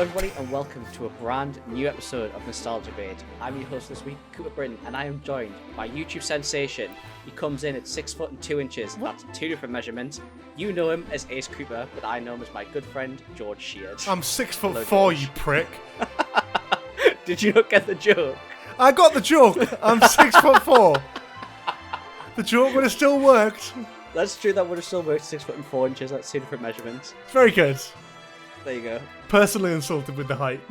everybody, and welcome to a brand new episode of Nostalgia Bait. I'm your host this week, Cooper Britton, and I am joined by YouTube sensation. He comes in at 6 foot and 2 inches. That's two different measurements. You know him as Ace Cooper, but I know him as my good friend George Sheard. I'm 6'4", Hello, you prick. Did you not get the joke? I got the joke. I'm 6'4". The joke would have still worked. That's true. That would have still worked. 6 foot and 4 inches. That's two different measurements. It's very good. There you go. Personally insulted with the height.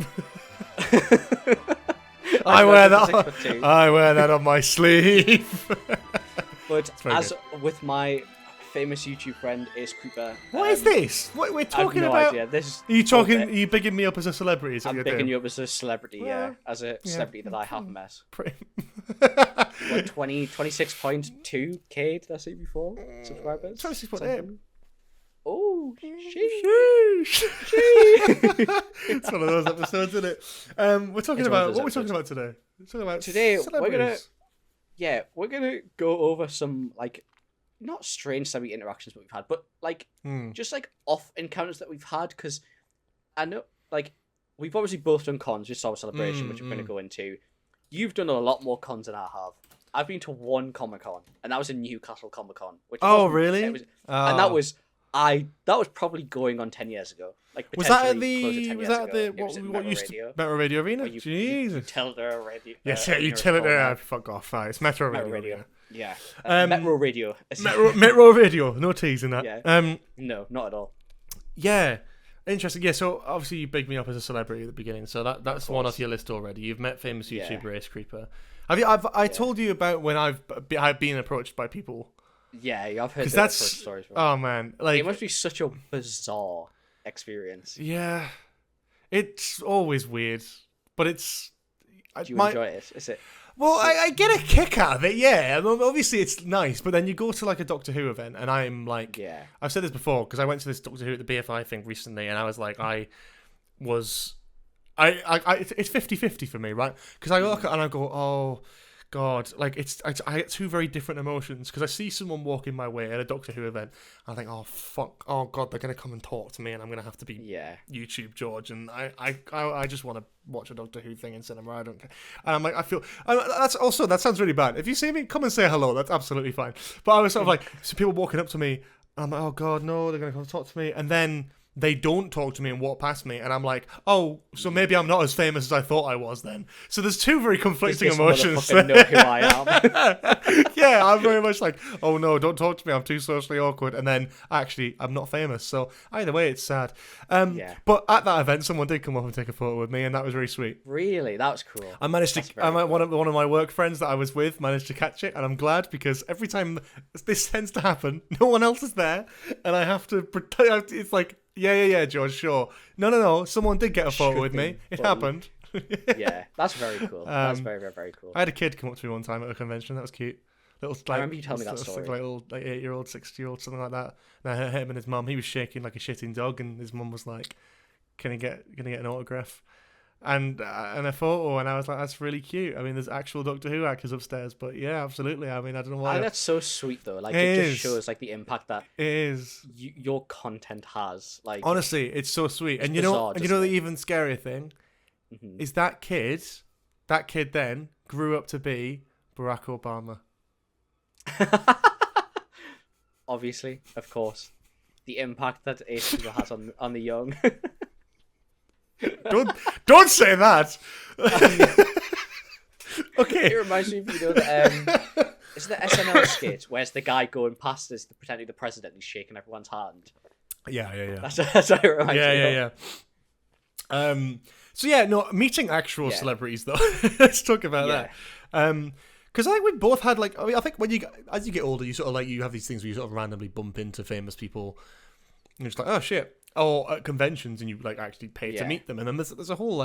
I wear that on my sleeve. But as with my famous YouTube friend Ace Cooper, what is this? What we're talking I have no about? idea. This Are you talking? Are you bigging me up as a celebrity? Is I'm bigging you up as a celebrity, as a celebrity that I have met. What, 26.2k did I say before? Subscribers? 26.8. Oh, sheesh. It's one of those episodes, isn't it? We're talking about what we're talking about today. We're talking about today. Celebrities. We're gonna go over some not strange celebrity interactions that we've had, but just off encounters that we've had. Because I know we've obviously both done cons, just saw a celebration, which we're gonna go into. You've done a lot more cons than I have. I've been to one Comic-Con, and that was in Newcastle Comic Con. Really? And that was probably going on 10 years ago. Was that at Metro Radio Arena? Jesus. Utility Radio. Yes, Utility. Fuck off. It's Metro Radio. Yeah. Metro Radio. Metro Radio. No teasing that. Yeah. No, not at all. Yeah. Interesting. Yeah, so obviously you bigged me up as a celebrity at the beginning, so that's one off your list already. You've met famous YouTuber Ace Creeper. I told you about when I've been approached by people. Yeah, I've heard those stories. Oh man, it must be such a bizarre experience. Yeah, it's always weird, but it's. Do you enjoy it? Is it? Well, I get a kick out of it. Yeah, obviously it's nice, but then you go to a Doctor Who event, and I'm like, I've said this before because I went to this Doctor Who at the BFI thing recently, and I was like, it's 50-50 for me, right? Because I look and I go, oh God, I get two very different emotions because I see someone walking my way at a Doctor Who event, and I think, oh fuck, oh God, they're gonna come and talk to me, and I'm gonna have to be YouTube George, and I just want to watch a Doctor Who thing in cinema. I don't care, and I'm like, I feel that sounds really bad. If you see me, come and say hello. That's absolutely fine. But I was sort of so people walking up to me, and I'm like, oh God, no, they're gonna come talk to me, and then they don't talk to me and walk past me, and I'm like, oh, so maybe I'm not as famous as I thought I was then. So there's two very conflicting emotions. Know who I am. Yeah, I'm very much like, oh no, don't talk to me, I'm too socially awkward. And then actually, I'm not famous. So either way, it's sad. But at that event, someone did come up and take a photo with me, and that was very sweet. Really, that was cool. I managed to. One of my work friends that I was with managed to catch it, and I'm glad because every time this tends to happen, no one else is there, and I have to pretend. It's like. Yeah, George, sure. No. Someone did get a photo with me. It happened. Yeah, that's very cool. That's very, very, very cool. I had a kid come up to me one time at a convention. That was cute. I remember you telling me that story. Little 8-year-old, 6-year-old, something like that. And him and his mum, he was shaking like a shitting dog, and his mum was like, "Can I get an autograph?" And a photo, and I was like, that's really cute. I mean, there's actual Doctor Who actors upstairs, but yeah, absolutely. I mean, I don't know why. That's so sweet though. It just shows the impact that it is your content has. Honestly, it's so sweet. And you know the even scarier thing is that kid then grew up to be Barack Obama. Obviously, of course, the impact that Ace has on the young. Don't say that. Okay. It reminds me of the it's the SNL skit where's the guy going past as pretending the president and he's shaking everyone's hand. Yeah. That's what it reminds me of. So yeah, no, meeting actual celebrities though. Let's talk about that. Because I think we both had I think as you get older, you sort of you have these things where you sort of randomly bump into famous people. And you're just like, oh shit. Or at conventions, and you actually pay to meet them, and then there's a whole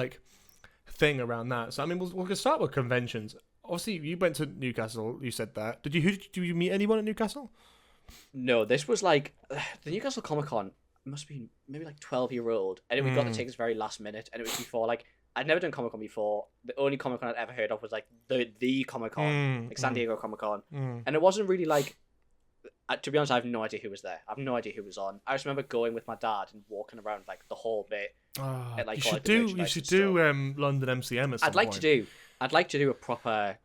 thing around that. So I mean, we'll start with conventions. Obviously, you went to Newcastle. You said that. Did you meet anyone at Newcastle? No, this was the Newcastle Comic Con. Must be maybe 12-year-old, and we got the tickets very last minute, and it was before I'd never done Comic Con before. The only Comic Con I'd ever heard of was the Comic Con, San Diego Comic Con, and it wasn't really to be honest, I have no idea who was there. I have no idea who was on. I just remember going with my dad and walking around like the whole bit. At, like, you should do London MCM at some point. I'd like to do a proper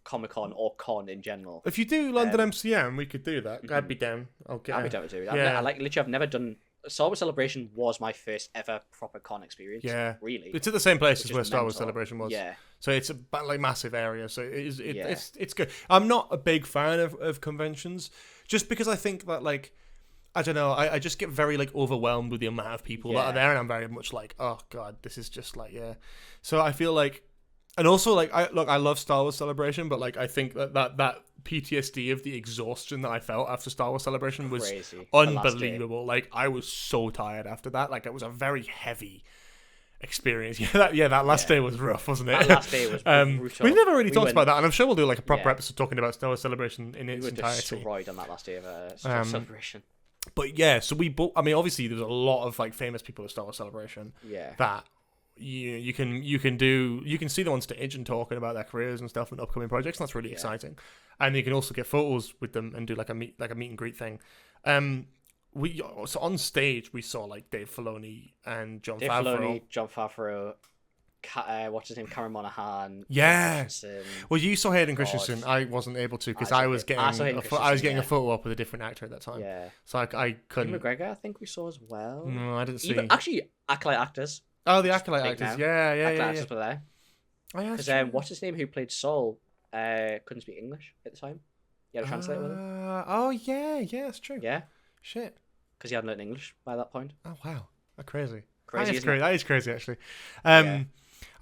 Comic-Con or con in general. If you do London MCM, we could do that. I'd be down. I'd be down to do it. I've never done. Star Wars Celebration was my first ever proper con experience. Yeah, really. It's at the same place as where Star Wars Celebration was. Yeah. So it's a like massive area. So it's good. I'm not a big fan of conventions, just because I think that like, I don't know, I just get very like overwhelmed with the amount of people that are there, and I'm very much like, oh god, this is just like So I feel like. And also, like, I love Star Wars Celebration, but like, I think that PTSD of the exhaustion that I felt after Star Wars Celebration was unbelievable. Like, I was so tired after that. Like, it was a very heavy experience. That last day was rough, wasn't it? That last day was brutal. We never really talked about that, and I'm sure we'll do like a proper episode talking about Star Wars Celebration in its entirety. We were destroyed on that last day of Star Wars Celebration. But yeah, so we both. I mean, obviously, there's a lot of like famous people at Star Wars Celebration. Yeah. That. You can see them on stage and talking about their careers and stuff and upcoming projects, and that's really exciting. And you can also get photos with them and do like a meet and greet thing. So on stage we saw like Dave Filoni and Jon Favreau, what's his name, Cameron Monaghan. Yeah. Well, you saw Hayden Christensen. I wasn't able to because I was getting a photo up with a different actor at that time. Yeah. So I couldn't. McGregor, I think we saw as well. No, I didn't see. Actually, acolyte actors. Oh, the acolyte actors. Yeah. Actors were there. Oh, yeah. Because what's his name? Who played Saul? Couldn't speak English at the time. He had a translator with him. Oh yeah, that's true. Yeah. Shit. Because he hadn't learned English by that point. Oh wow, that's crazy. That is crazy actually. I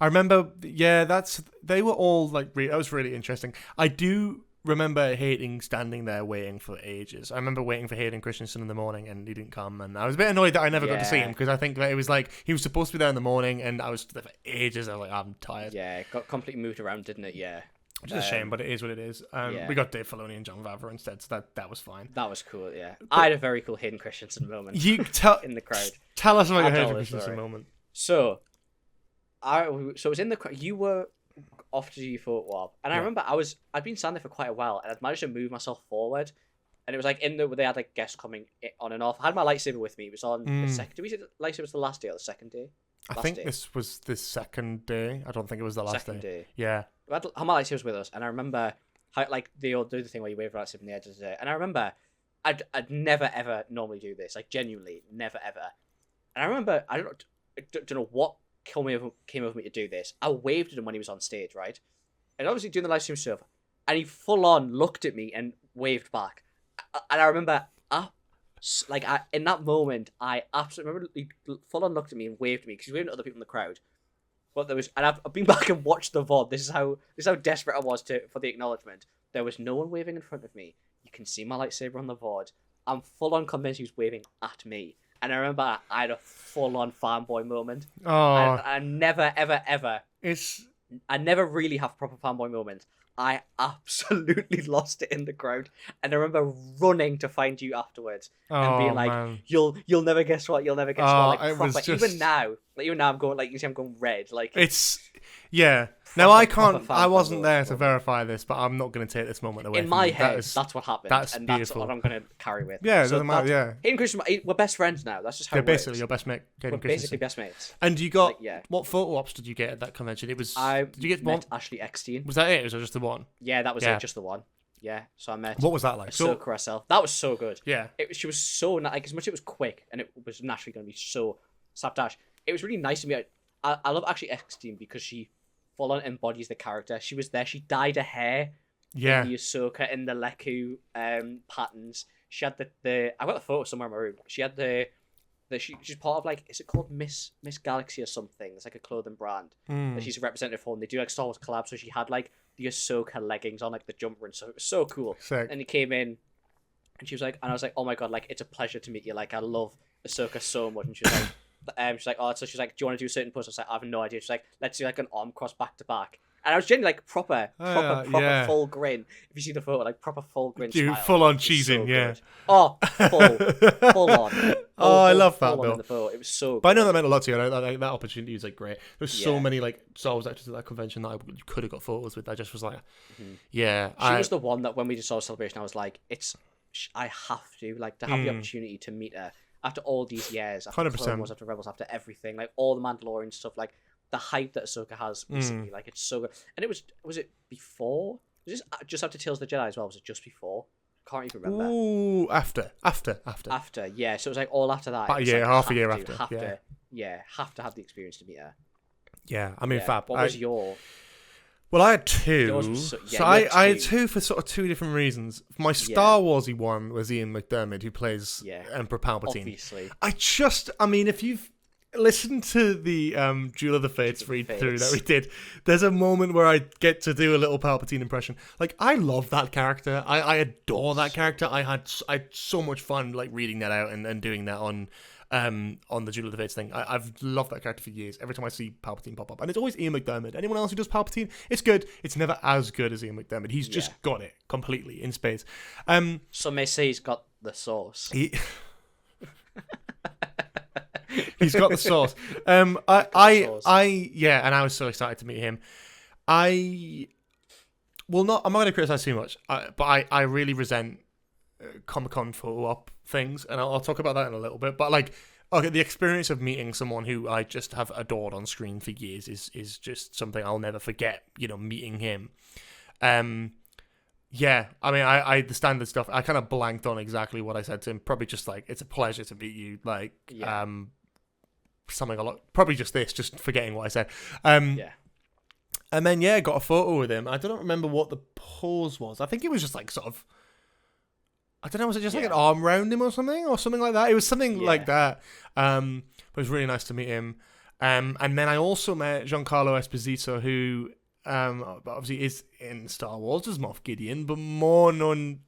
remember. Yeah, they were all like. That was really interesting. I do remember hating standing there waiting for ages. I remember waiting for Hayden Christensen in the morning and he didn't come, and I was a bit annoyed that I never got to see him because I think that it was like he was supposed to be there in the morning and I was there for ages. I was like, I'm tired. Yeah, it got completely moved around, didn't it? Yeah. Which is a shame, but it is what it is. We got Dave Filoni and Jon Favreau instead, so that was fine. That was cool, yeah. But I had a very cool Hayden Christensen moment in the crowd. Tell us about your Hayden Christensen moment. So it was in the crowd. You were off to do your photo op, and I remember I'd been standing there for quite a while, and I'd managed to move myself forward, and it was like they had like guests coming on and off. I had my lightsaber with me. It was on the second. Did we say the lightsaber was the last day or the second day? I think this was the second day. I don't think it was the last day. Yeah. My lightsaber was with us, and I remember how like they all do the thing where you wave your lightsaber in the edge of the day, and I remember I'd never ever normally do this, like genuinely never ever, and I remember I don't know what came over me to do this. I waved at him when he was on stage, right? And obviously doing the live stream stuff, and he full on looked at me and waved back. And I remember, in that moment, I absolutely remember he full on looked at me and waved at me because he was waving at other people in the crowd. But I've been back and watched the VOD. This is how desperate I was for the acknowledgement. There was no one waving in front of me. You can see my lightsaber on the VOD. I'm full on convinced he was waving at me. And I remember I had a full-on fanboy moment. Oh. I never, ever, ever... I never really have a proper fanboy moment. I absolutely lost it in the crowd. And I remember running to find you afterwards. And being like, man. You'll never guess what, you'll never guess what. Like, proper. Just... Even now, I'm going, like, you see I'm going red. Like, it's... Yeah. Now, I wasn't there to verify this, but I'm not going to take this moment away in my head, that's what happened. That's and beautiful. That's what I'm going to carry with. Yeah, it doesn't matter, yeah. Hayden Christensen, we're best friends now. That's just how it works. Basically your best mate, Hayden Christensen. Basically best mates. And you got... What photo ops did you get at that convention? It was... Did you get one? Ashley Eckstein. Was that it? Was it just the one? Yeah, that was it, just the one. Yeah, so I met... What was that like? Ahsoka herself. That was so good. Yeah. She was so... Like, as much as it was quick, and it was naturally going to be so slapdash, it was really nice to me. I love Ashley Eckstein because she full on embodies the character. She was there. She dyed her hair. Yeah. In the Ahsoka in the Leku patterns. She had the I got the photo somewhere in my room. She had she's part of like, is it called Miss Galaxy or something? It's like a clothing brand that she's a representative for, and they do like Star Wars collabs. So she had like the Ahsoka leggings on, like the jumper, and so it was so cool. Sick. And he came in, and she was like, and I was like, oh my god, like it's a pleasure to meet you. Like I love Ahsoka so much, and she was like. She's like, so she's like, do you want to do a certain pose? I was like, I have no idea. She's like, let's do like an arm cross back to back. And I was genuinely like proper full grin. If you see the photo, like proper full grin. Dude, full on cheesing, so yeah. Good. Oh, full on. I love that though. In the photo. It was so good. But I know that meant a lot to you. That opportunity was like great. There's so many like Star Wars actors at that convention that I could have got photos with. I just was like, She was the one that when we just saw Celebration, I was like, I have to have the opportunity to meet her after all these years, after 100%. Clone Wars, after Rebels, after everything, like all the Mandalorian stuff, like the hype that Ahsoka has recently, like it's so good. And it was it before? Was this just after Tales of the Jedi as well? Was it just before? Can't even remember. Ooh, after. After, yeah. So it was like all after that. About a It was year, like, half a year after. Have to have the experience to meet her. Yeah, I mean, fab. What was your? Well, I had two. I had two for sort of two different reasons. My Star Warsy one was Ian McDiarmid, who plays Emperor Palpatine. Obviously. I mean, if you've listened to the Duel of the Fates read-through that we did, there's a moment where I get to do a little Palpatine impression. Like, I love that character. I adore that character. I had so much fun, like, reading that out and doing that on the Duel of the Fates thing. I've loved that character for years. Every time I see Palpatine pop up, and it's always Ian McDiarmid. Anyone else who does Palpatine, it's good. It's never as good as Ian McDiarmid. He's just got it completely in space. Some may say he's got the sauce. He's got the sauce. And I was so excited to meet him. I'm not going to criticize too much, but I really resent Comic-Con photo op things, and I'll talk about that in a little bit. But like, okay, the experience of meeting someone who I just have adored on screen for years is just something I'll never forget. You know, meeting him. Yeah, I mean, I the standard stuff. I kind of blanked on exactly what I said to him. Probably just like, it's a pleasure to meet you. Like, something a lot. Probably just this, just forgetting what I said. And then got a photo with him. I don't remember what the pose was. I think it was just like sort of, I don't know, was it just like an arm round him or something like that? It was something like that. But it was really nice to meet him. And then I also met Giancarlo Esposito, who obviously is in Star Wars as Moff Gideon, but more known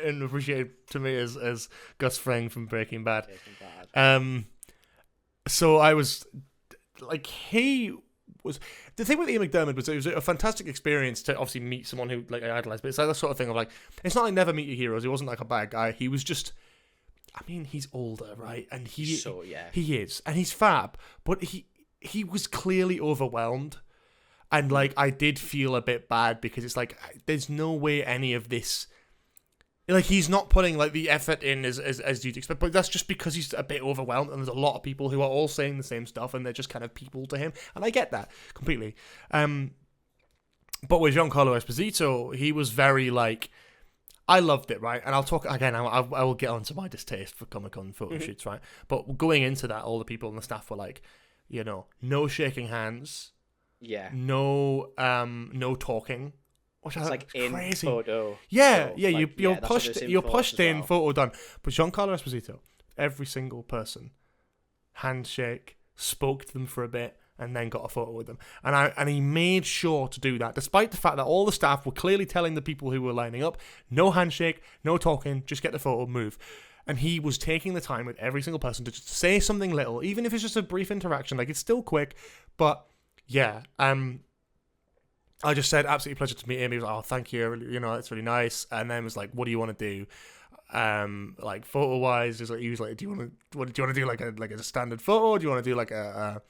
and appreciated to me as Gus Fring from Breaking Bad. So I was like, he was, the thing with Ian McDiarmid was it was a fantastic experience to obviously meet someone who like I idolized, but it's like that sort of thing of like, it's not like never meet your heroes. He wasn't like a bad guy. He was just, I mean, he's older, right? And he is, and he's fab, but he was clearly overwhelmed. And like, I did feel a bit bad because it's like, there's no way any of this, like, he's not putting like the effort in as you'd expect, but that's just because he's a bit overwhelmed, and there's a lot of people who are all saying the same stuff, and they're just kind of people to him, and I get that completely. But with Giancarlo Esposito, he was very like, I loved it, right? And I'll talk again. I will get onto my distaste for Comic-Con photo shoots, right? But going into that, all the people on the staff were like, you know, no shaking hands, no talking. Which is like crazy. In photo. Yeah, so, you're pushed in, photo done. But Giancarlo Esposito, every single person, handshake, spoke to them for a bit, and then got a photo with them. And he made sure to do that, despite the fact that all the staff were clearly telling the people who were lining up, no handshake, no talking, just get the photo, move. And he was taking the time with every single person to just say something little, even if it's just a brief interaction. Like, it's still quick, but yeah, I just said, absolutely pleasure to meet him. He was like, oh, thank you. You know, it's really nice. And then was like, what do you want to do? Like photo wise, he was like, do you want to do like a standard photo? Do you want to do like a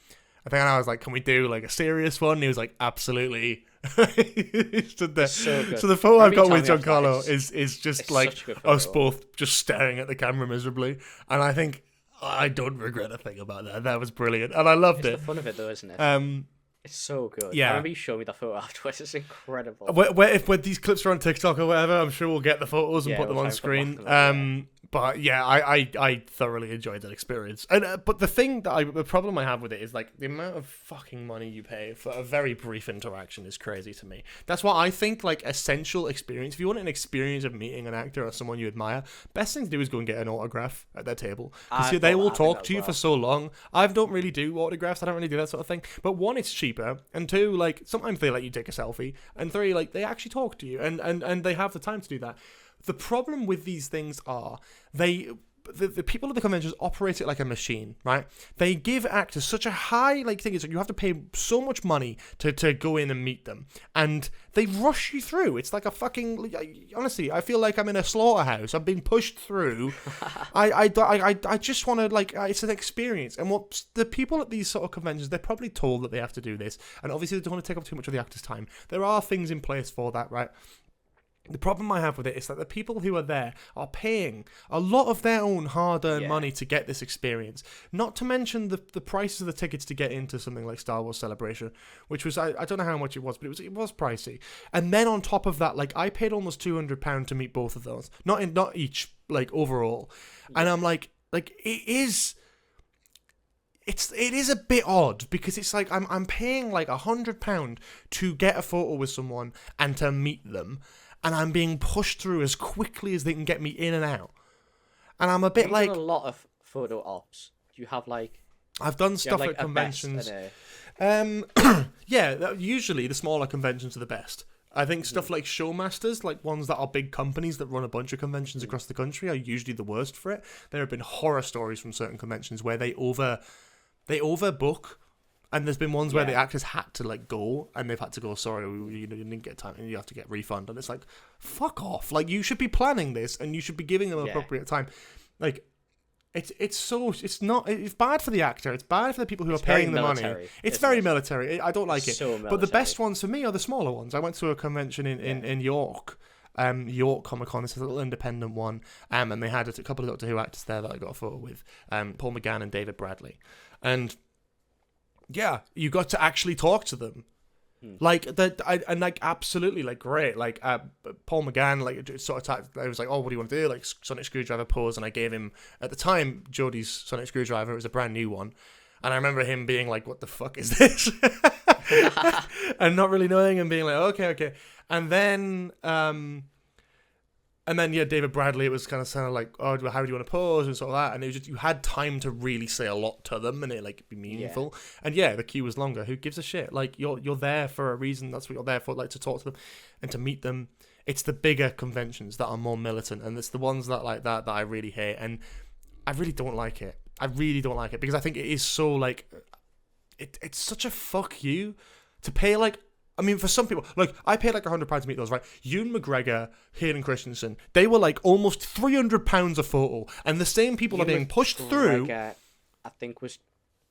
I think I was like, can we do like a serious one? And he was like, absolutely. He stood there. So the photo I've got with Giancarlo is just like us both just staring at the camera miserably. And I think I don't regret a thing about that. That was brilliant. And I loved it. It's the fun of it though, isn't it? It's so good. Yeah. I remember you showed me that photo afterwards. It's incredible. If these clips are on TikTok or whatever, I'm sure we'll get the photos and put them on screen. But yeah, I thoroughly enjoyed that experience. And but the problem I have with it is like the amount of fucking money you pay for a very brief interaction is crazy to me. That's why I think like essential experience. If you want an experience of meeting an actor or someone you admire, best thing to do is go and get an autograph at their table, because they will talk to you for so long. I don't really do autographs. I don't really do that sort of thing. But one, it's cheaper, and two, like sometimes they let you take a selfie, and three, like they actually talk to you, and they have the time to do that. The problem with these things are the people at the conventions operate it like a machine, right? They give actors such a high thing. Is like you have to pay so much money to go in and meet them, and they rush you through. It's like a fucking, honestly, I feel like I'm in a slaughterhouse. I'm being pushed through. I just want to it's an experience. And what the people at these sort of conventions, they're probably told that they have to do this, and obviously they don't want to take up too much of the actor's time. There are things in place for that, right? The problem I have with it is that the people who are there are paying a lot of their own hard-earned money to get this experience. Not to mention the prices of the tickets to get into something like Star Wars Celebration, which was, I don't know how much it was, but it was pricey. And then on top of that, like, I paid almost £200 to meet both of those. Not each, like, overall. Yeah. And I'm like it is a bit odd, because it's like I'm paying like £100 to get a photo with someone and to meet them. And I'm being pushed through as quickly as they can get me in and out. And I'm a bit like... You've done a lot of photo ops. Do you have like... I've done stuff at conventions. Yeah, usually the smaller conventions are the best. I think stuff like showmasters, like ones that are big companies that run a bunch of conventions across the country, are usually the worst for it. There have been horror stories from certain conventions where they overbook. And there's been ones where the actors had to like go, and they've had to go, sorry, you didn't get time, and you have to get refund. And it's like, fuck off! Like, you should be planning this, and you should be giving them appropriate time. Like, it's bad for the actor. It's bad for the people who are paying the money. It's very military. I don't like it. So but the best ones for me are the smaller ones. I went to a convention in York. York Comic Con. It's a little independent one, and they had a couple of Doctor Who actors there that I got a photo with, Paul McGann and David Bradley, and. Yeah, you got to actually talk to them, like that, and like absolutely, like great, like Paul McGann, like sort of, I was like, oh, what do you want to do? Like Sonic Screwdriver pose, and I gave him at the time Jodie's Sonic Screwdriver. It was a brand new one, and I remember him being like, what the fuck is this? And not really knowing, and being like, okay, and then yeah, David Bradley, it was kind of like, oh, how do you want to pose and sort of that, and it was just, you had time to really say a lot to them and it like be meaningful. And the queue was longer. Who gives a shit? Like, you're there for a reason. That's what you're there for, like, to talk to them and to meet them. It's the bigger conventions that are more militant, and it's the ones that like that I really hate, and I really don't like it. I really don't like it, because I think it is so like it's such a fuck you to pay like. I mean, for some people, like, I paid like £100 to meet those, right? Ewan McGregor, Hayden Christensen, they were like almost £300 a photo, and the same people are being pushed through. I think was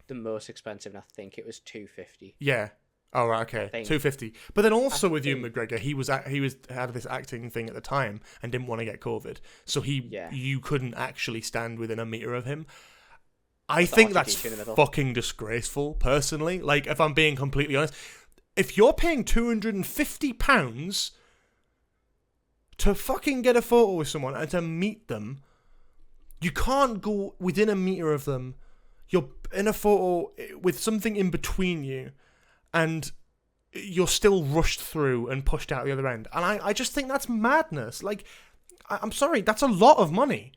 the most expensive, and I think it was $250. Yeah. Oh, right, okay. $250. But then also with Ewan McGregor, he had this acting thing at the time and didn't want to get COVID, so you couldn't actually stand within a meter of him. I think that's fucking disgraceful, personally. Like, if I'm being completely honest. If you're paying £250 to fucking get a photo with someone and to meet them, you can't go within a meter of them. You're in a photo with something in between you, and you're still rushed through and pushed out the other end. And I just think that's madness. Like, I'm sorry, that's a lot of money.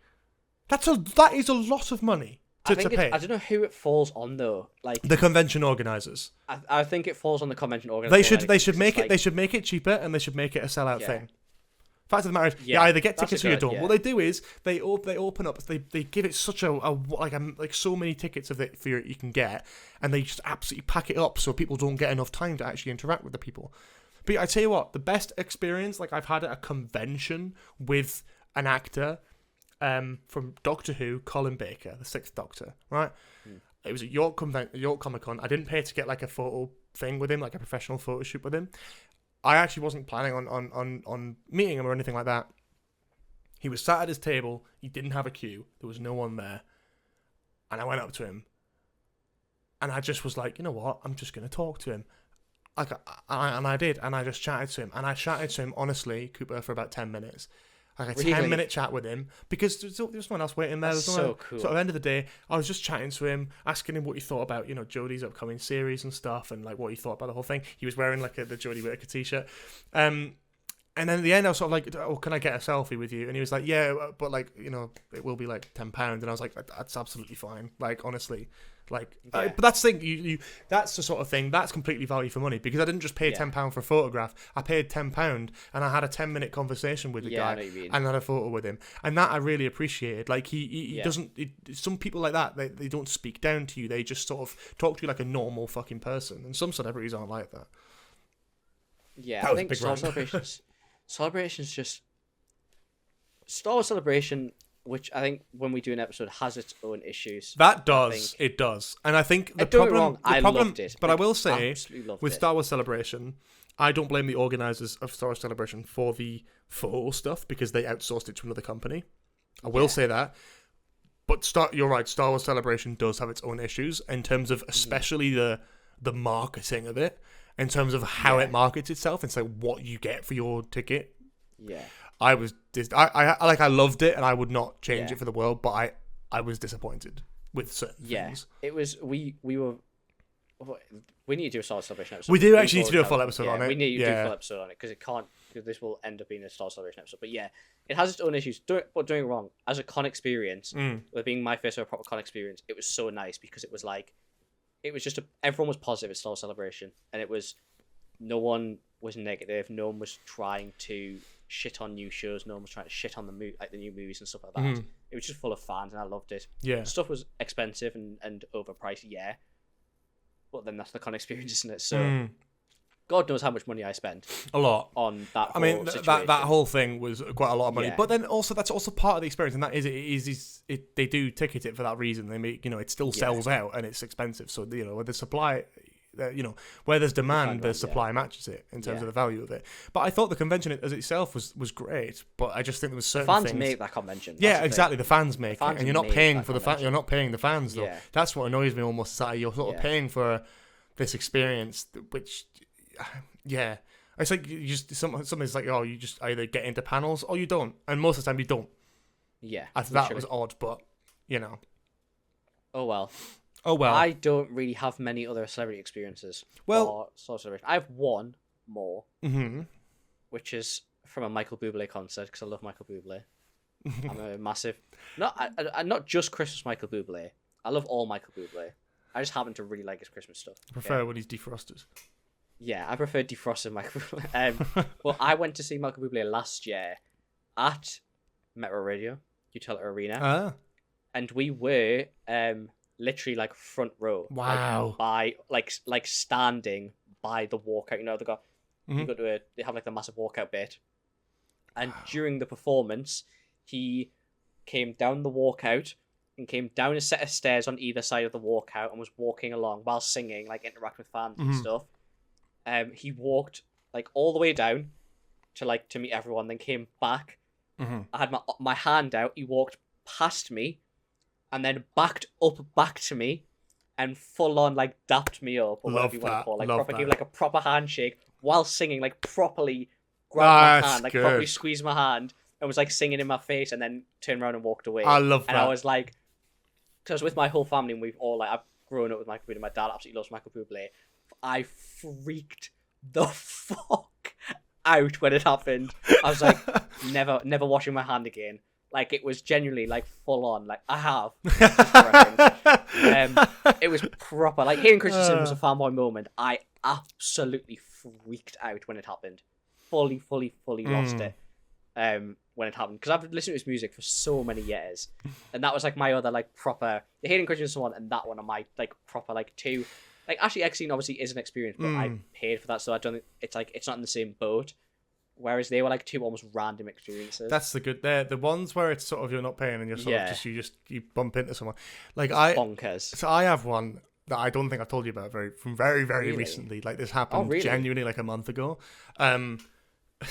That is a lot of money. To pay. I don't know who it falls on though. Like the convention organisers. I think it falls on the convention organisers. They should make it cheaper, and they should make it a sellout thing. Fact of the matter is, you either get tickets or you don't. Yeah. What they do is they open up. They give it such like so many tickets of it for you can get, and they just absolutely pack it up so people don't get enough time to actually interact with the people. But I tell you what, the best experience like I've had at a convention with an actor. From Doctor Who, Colin Baker, the Sixth Doctor, right? It was at York Comic Con. I didn't pay to get like a photo thing with him, like a professional photo shoot with him. I actually wasn't planning on meeting him or anything like that. He was sat at his table. He didn't have a queue. There was no one there. And I went up to him. And I just was like, you know what? I'm just going to talk to him. And I did. And I just chatted to him. And I chatted to him, honestly, Cooper, for about 10 minutes. Like a 10-minute chat with him, because there was someone else waiting there. So cool. So at the end of the day, I was just chatting to him, asking him what he thought about, Jodie's upcoming series and stuff, and like what he thought about the whole thing. He was wearing like the Jodie Whittaker t-shirt. And then at the end, I was sort of like, oh, can I get a selfie with you? And he was like, yeah, but like, it will be like £10. And I was like, that's absolutely fine. Like, honestly. Like, but that's the thing. You that's the sort of thing that's completely value for money, because I didn't just pay £10 for a photograph. I paid £10 and I had a 10-minute conversation with the guy and had a photo with him, and that I really appreciated. Like he doesn't. Some people like that, they don't speak down to you. They just sort of talk to you like a normal fucking person, and some celebrities aren't like that. Yeah, I think Star Celebration's just Star Wars Celebration. Which I think when we do an episode has its own issues. It does. And I think the problem, loved it. But I will say, with Star Wars Celebration, I don't blame the organisers of Star Wars Celebration for the photo stuff because they outsourced it to another company. I will say that. But you're right, Star Wars Celebration does have its own issues in terms of especially the marketing of it, in terms of how it markets itself. It's like what you get for your ticket. Yeah. I loved it and I would not change it for the world, but I was disappointed with certain things. It was we need to do a Star Wars Celebration episode. We do actually need to do a full episode on it. We need to do a full episode on it because this will end up being a Star Wars Celebration episode. But yeah, it has its own issues. But doing it wrong as a con experience, with being my first ever proper con experience, it was so nice because it was like, everyone was positive at Star Wars Celebration, and no one was negative. No one was trying to shit on new shows. No one was trying to shit on the new movies and stuff like that. It was just full of fans, and I loved it. Yeah, stuff was expensive and overpriced. Yeah. But then that's the con experience, isn't it? So, God knows how much money I spent. A lot. On that whole that whole thing was quite a lot of money. Yeah. But then also, that's also part of the experience, and that is they do ticket it for that reason. They make, it still sells out, and it's expensive. So, with the supply, where there's demand, the supply matches it in terms of the value of it. But I thought the convention as itself was great, but I just think there was certain fans things... make that convention. Yeah, exactly. The fans make it, and you're not paying for the fans. You're not paying the fans though. Yeah. That's what annoys me almost. That you're sort of paying for this experience, which, it's like you just something's like, you just either get into panels or you don't, and most of the time you don't. Yeah, that was odd, but Oh well. Oh well. I don't really have many other celebrity experiences. Well, celebration. I have one more, which is from a Michael Bublé concert because I love Michael Bublé. I'm a massive, not just Christmas Michael Bublé. I love all Michael Bublé. I just happen to really like his Christmas stuff. I prefer when he's defrosted. Yeah, I prefer defrosted Michael Bublé. Well, I went to see Michael Bublé last year at Metro Radio, Utility Arena, and we were literally like front row. Wow. Like standing by the walkout. They have like the massive walkout bit. And during the performance, he came down the walkout and came down a set of stairs on either side of the walkout and was walking along while singing, like interacting with fans and stuff. He walked like all the way down to meet everyone, then came back. I had my hand out. He walked past me and then backed back to me and full on like dapped me up, or whatever you want to call it. Like gave like a proper handshake while singing, like properly grabbed my hand, like properly squeezed my hand and was like singing in my face, and then turned around and walked away. I love that. And I was like, because I was with my whole family and we've all like, I've grown up with Michael Bublé. My dad absolutely loves Michael Bublé. I freaked the fuck out when it happened. I was like, never washing my hand again. Like, it was genuinely like full on. Like, I have. It was proper. Like, hearing Christensen was a fanboy moment. I absolutely freaked out when it happened. Fully lost it. When it happened, because I've listened to his music for so many years, and that was like my other like proper, the Hayden Christensen one and that one are my like proper like two. Like, actually, X-Scene obviously is an experience, but I paid for that, so I don't think it's not in the same boat. Whereas they were like two almost random experiences. That's the good. They're the ones where it's sort of you're not paying and you're sort of you bump into someone. Like bonkers. So I have one that I don't think I've told you about very really? Recently. Like, this happened genuinely like a month ago.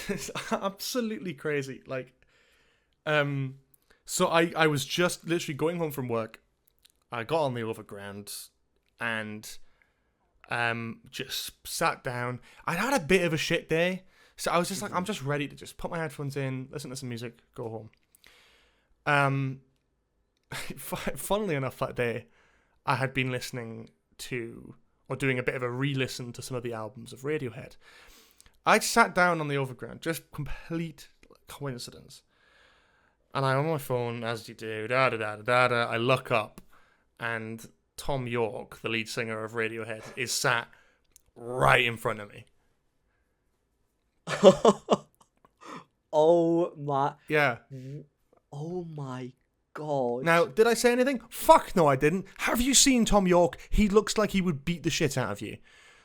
It's absolutely crazy. Like, so I was just literally going home from work. I got on the overground and just sat down. I'd had a bit of a shit day, so I was just like, I'm just ready to just put my headphones in, listen to some music, go home. Funnily enough, that day I had been listening to, or doing a bit of a re-listen to some of the albums of Radiohead. I sat down on the overground, just complete coincidence. And I'm on my phone, as you do, I look up, and Tom York, the lead singer of Radiohead, is sat right in front of me. Oh my... Yeah. Oh my god. Now, did I say anything? Fuck no, I didn't. Have you seen Tom York? He looks like he would beat the shit out of you.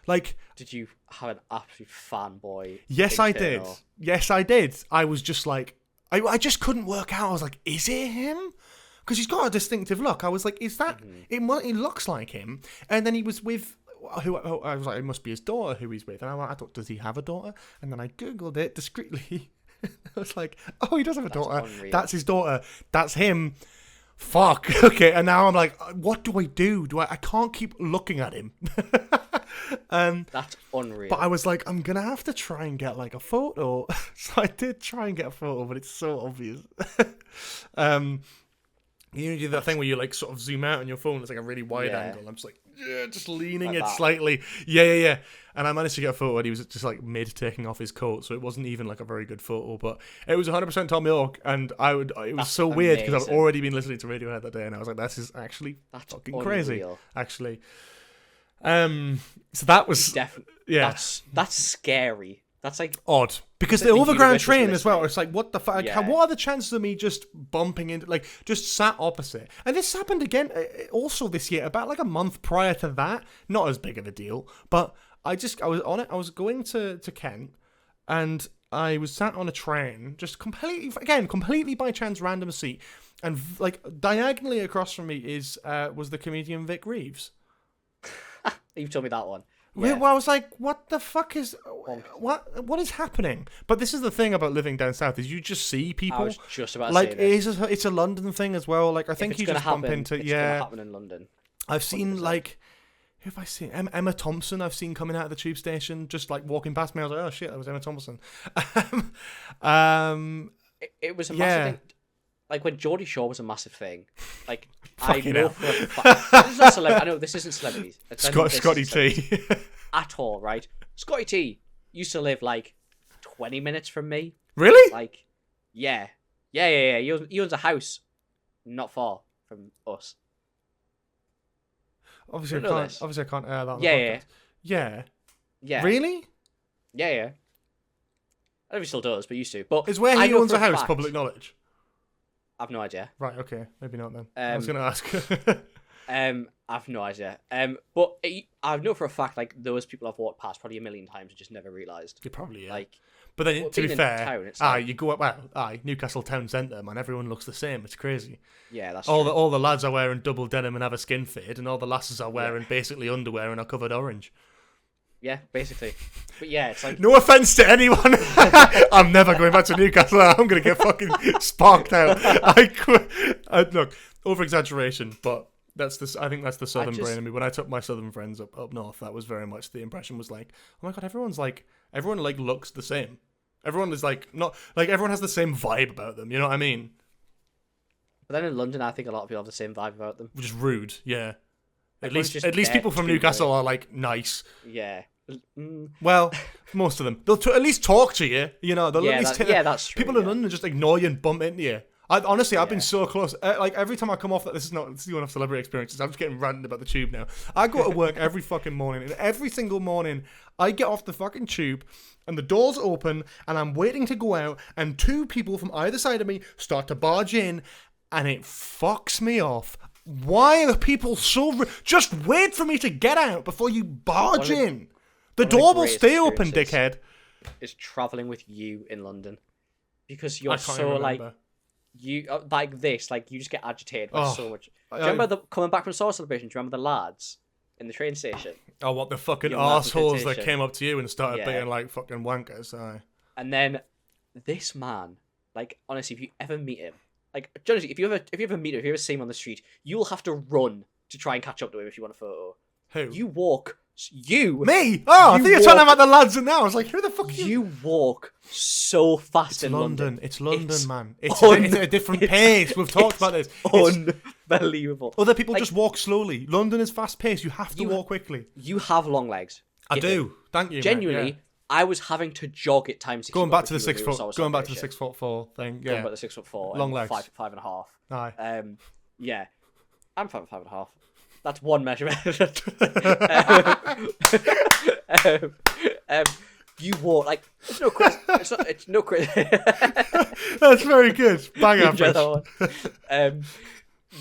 Like, did you have an absolute fanboy? Yes, I did. Yes, I did. I was just like, I just couldn't work out. I was like, is it him? Because he's got a distinctive look. I was like, is that? It looks like him. And then he was with I was like, it must be his daughter who he's with. And I thought, does he have a daughter? And then I Googled it discreetly. I was like, oh, he does have a daughter. Unreal. That's his daughter. That's him. Fuck. Okay. And now I'm like, what do I do? I can't keep looking at him. That's unreal. But I was like, I'm going to have to try and get like a photo. So I did try and get a photo, but it's so obvious. You do that thing where you like sort of zoom out on your phone. It's like a really wide angle. I'm just like, just leaning like it slightly. Yeah. And I managed to get a photo, and he was just like mid taking off his coat, so it wasn't even like a very good photo. But it was 100% Tom York, and it was so weird because I've already been listening to Radiohead that day, and I was like, this is actually fucking crazy. Actually, so that was definitely That's scary. That's like odd because the overground train as well. It's like, what the fuck? Like, what are the chances of me just bumping into, like, just sat opposite? And this happened again, also this year, about like a month prior to that. Not as big of a deal, but I was on it. I was going to Kent, and I was sat on a train, just completely by chance, random seat, and like diagonally across from me was the comedian Vic Reeves. You've told me that one. Yeah. Well, I was like, what the fuck is... What is happening? But this is the thing about living down south, is you just see people. I was just about to like, say this. It's a London thing as well. Like, I think you just bump into... It's going to happen in London. I've seen, 100%. Like... Who have I seen? Emma Thompson I've seen coming out of the tube station, just like walking past me. I was like, oh shit, that was Emma Thompson. It was a massive thing. Like, when Geordie Shore was a massive thing, like, I know for a fact... This is not celebrity. I know this isn't celebrities. Scotty T. At all, right? Scotty T used to live, like, 20 minutes from me. Really? Like, yeah. He owns a house not far from us. Obviously, I can't air that on the podcast. Yeah. Really? Yeah. I don't know if he still does, but he used to. But is where he owns a house public knowledge? I've no idea. Right, okay. Maybe not then. I was going to ask. I've no idea. But I know for a fact, like, those people I've walked past probably a million times and just never realised. You probably, yeah. Like, but then, to be fair, town, you go up, Newcastle Town Centre, man, everyone looks the same. It's crazy. Yeah, that's true. True. All the lads are wearing double denim and have a skin fade, and all the lasses are wearing basically underwear and are covered orange. Yeah, basically. But yeah, it's like... No offence to anyone. I'm never going back to Newcastle. I'm going to get fucking sparked out. Look, over-exaggeration, but I think that's the southern brain in me. When I took my southern friends up north, that was very much the impression was like, oh my God, everyone looks the same. Everyone is like, not, like, everyone has the same vibe about them. You know what I mean? But then in London, I think a lot of people have the same vibe about them. Which is rude, yeah. At least people from Newcastle are like nice. Yeah. Well, most of them. They'll at least talk to you. You know, they'll at least that's true. People in London just ignore you and bump into you. I've been so close. Like, every time I come off that, this is one of celebrity experiences. I'm just getting ranted about the tube now. I go to work every fucking morning, and every single morning I get off the fucking tube, and the doors open, and I'm waiting to go out, and two people from either side of me start to barge in, and it fucks me off. Why are people so... Just wait for me to get out before you barge in. The door will stay open, dickhead. Is travelling with you in London. Because you're so, like... You like this, like, you just get agitated by so much. Do you remember coming back from Soul Celebration? Do you remember the lads in the train station? Oh, what, the fucking arseholes that came up to you and started being like fucking wankers? Aye. And then this man, like, honestly, if you ever meet him, like, honestly, if you ever meet him, if you ever see him on the street, you'll have to run to try and catch up to him if you want a photo. Who? You walk. Me? Oh, I think you're talking about the lads in there. I was like, who the fuck are you? You walk so fast in London. It's London, man. It's at a different pace. We've talked about this. Unbelievable. Other people just walk slowly. London is fast paced. You have to walk quickly. You have long legs. I do. Thank you. Genuinely, mate. Yeah. I was having to jog at times. Going back to the 6 foot. Going back to the 6'4" thing. Yeah. Going back to the 6'4". Long legs. 5'5.5". Aye. Yeah. I'm 5'5.5". That's one measurement. You walk like it's no quiz. It's no quiz. That's very good. Bang average.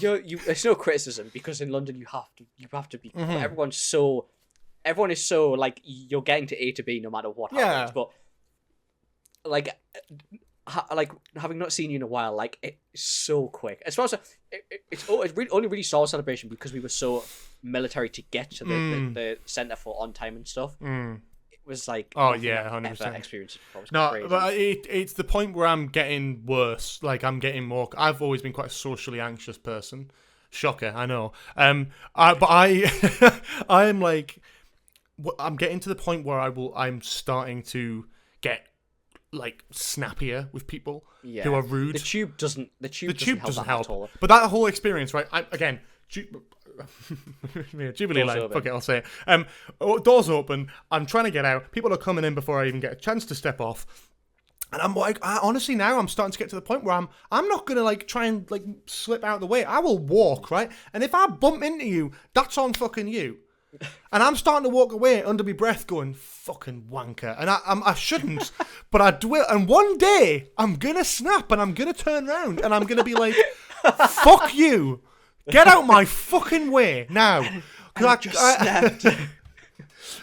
It's no criticism because in London you have to be. Mm-hmm. Everyone is so like you're getting to A to B no matter what happens. But like like having not seen you in a while, like it's so quick. As far as it's only really saw a celebration because we were so military to get to the center for on time and stuff. It was like, oh yeah, 100%. Experience. No, crazy. but it's the point where I'm getting worse. Like I'm getting more. I've always been quite a socially anxious person. Shocker, I know. But I'm like, I'm getting to the point where I'm starting to get like snappier with people who are rude. The tube doesn't help at all. But that whole experience, right? Jubilee line. Fuck it, I'll say it. Doors open. I'm trying to get out. People are coming in before I even get a chance to step off. And I'm like, honestly, now I'm starting to get to the point where I'm not gonna like try and like slip out of the way. I will walk, right? And if I bump into you, that's on fucking you. And I'm starting to walk away under my breath, going fucking wanker. And I shouldn't, but I do it. And one day I'm gonna snap and I'm gonna turn around and I'm gonna be like, fuck you. Get out my fucking way now. I just snapped.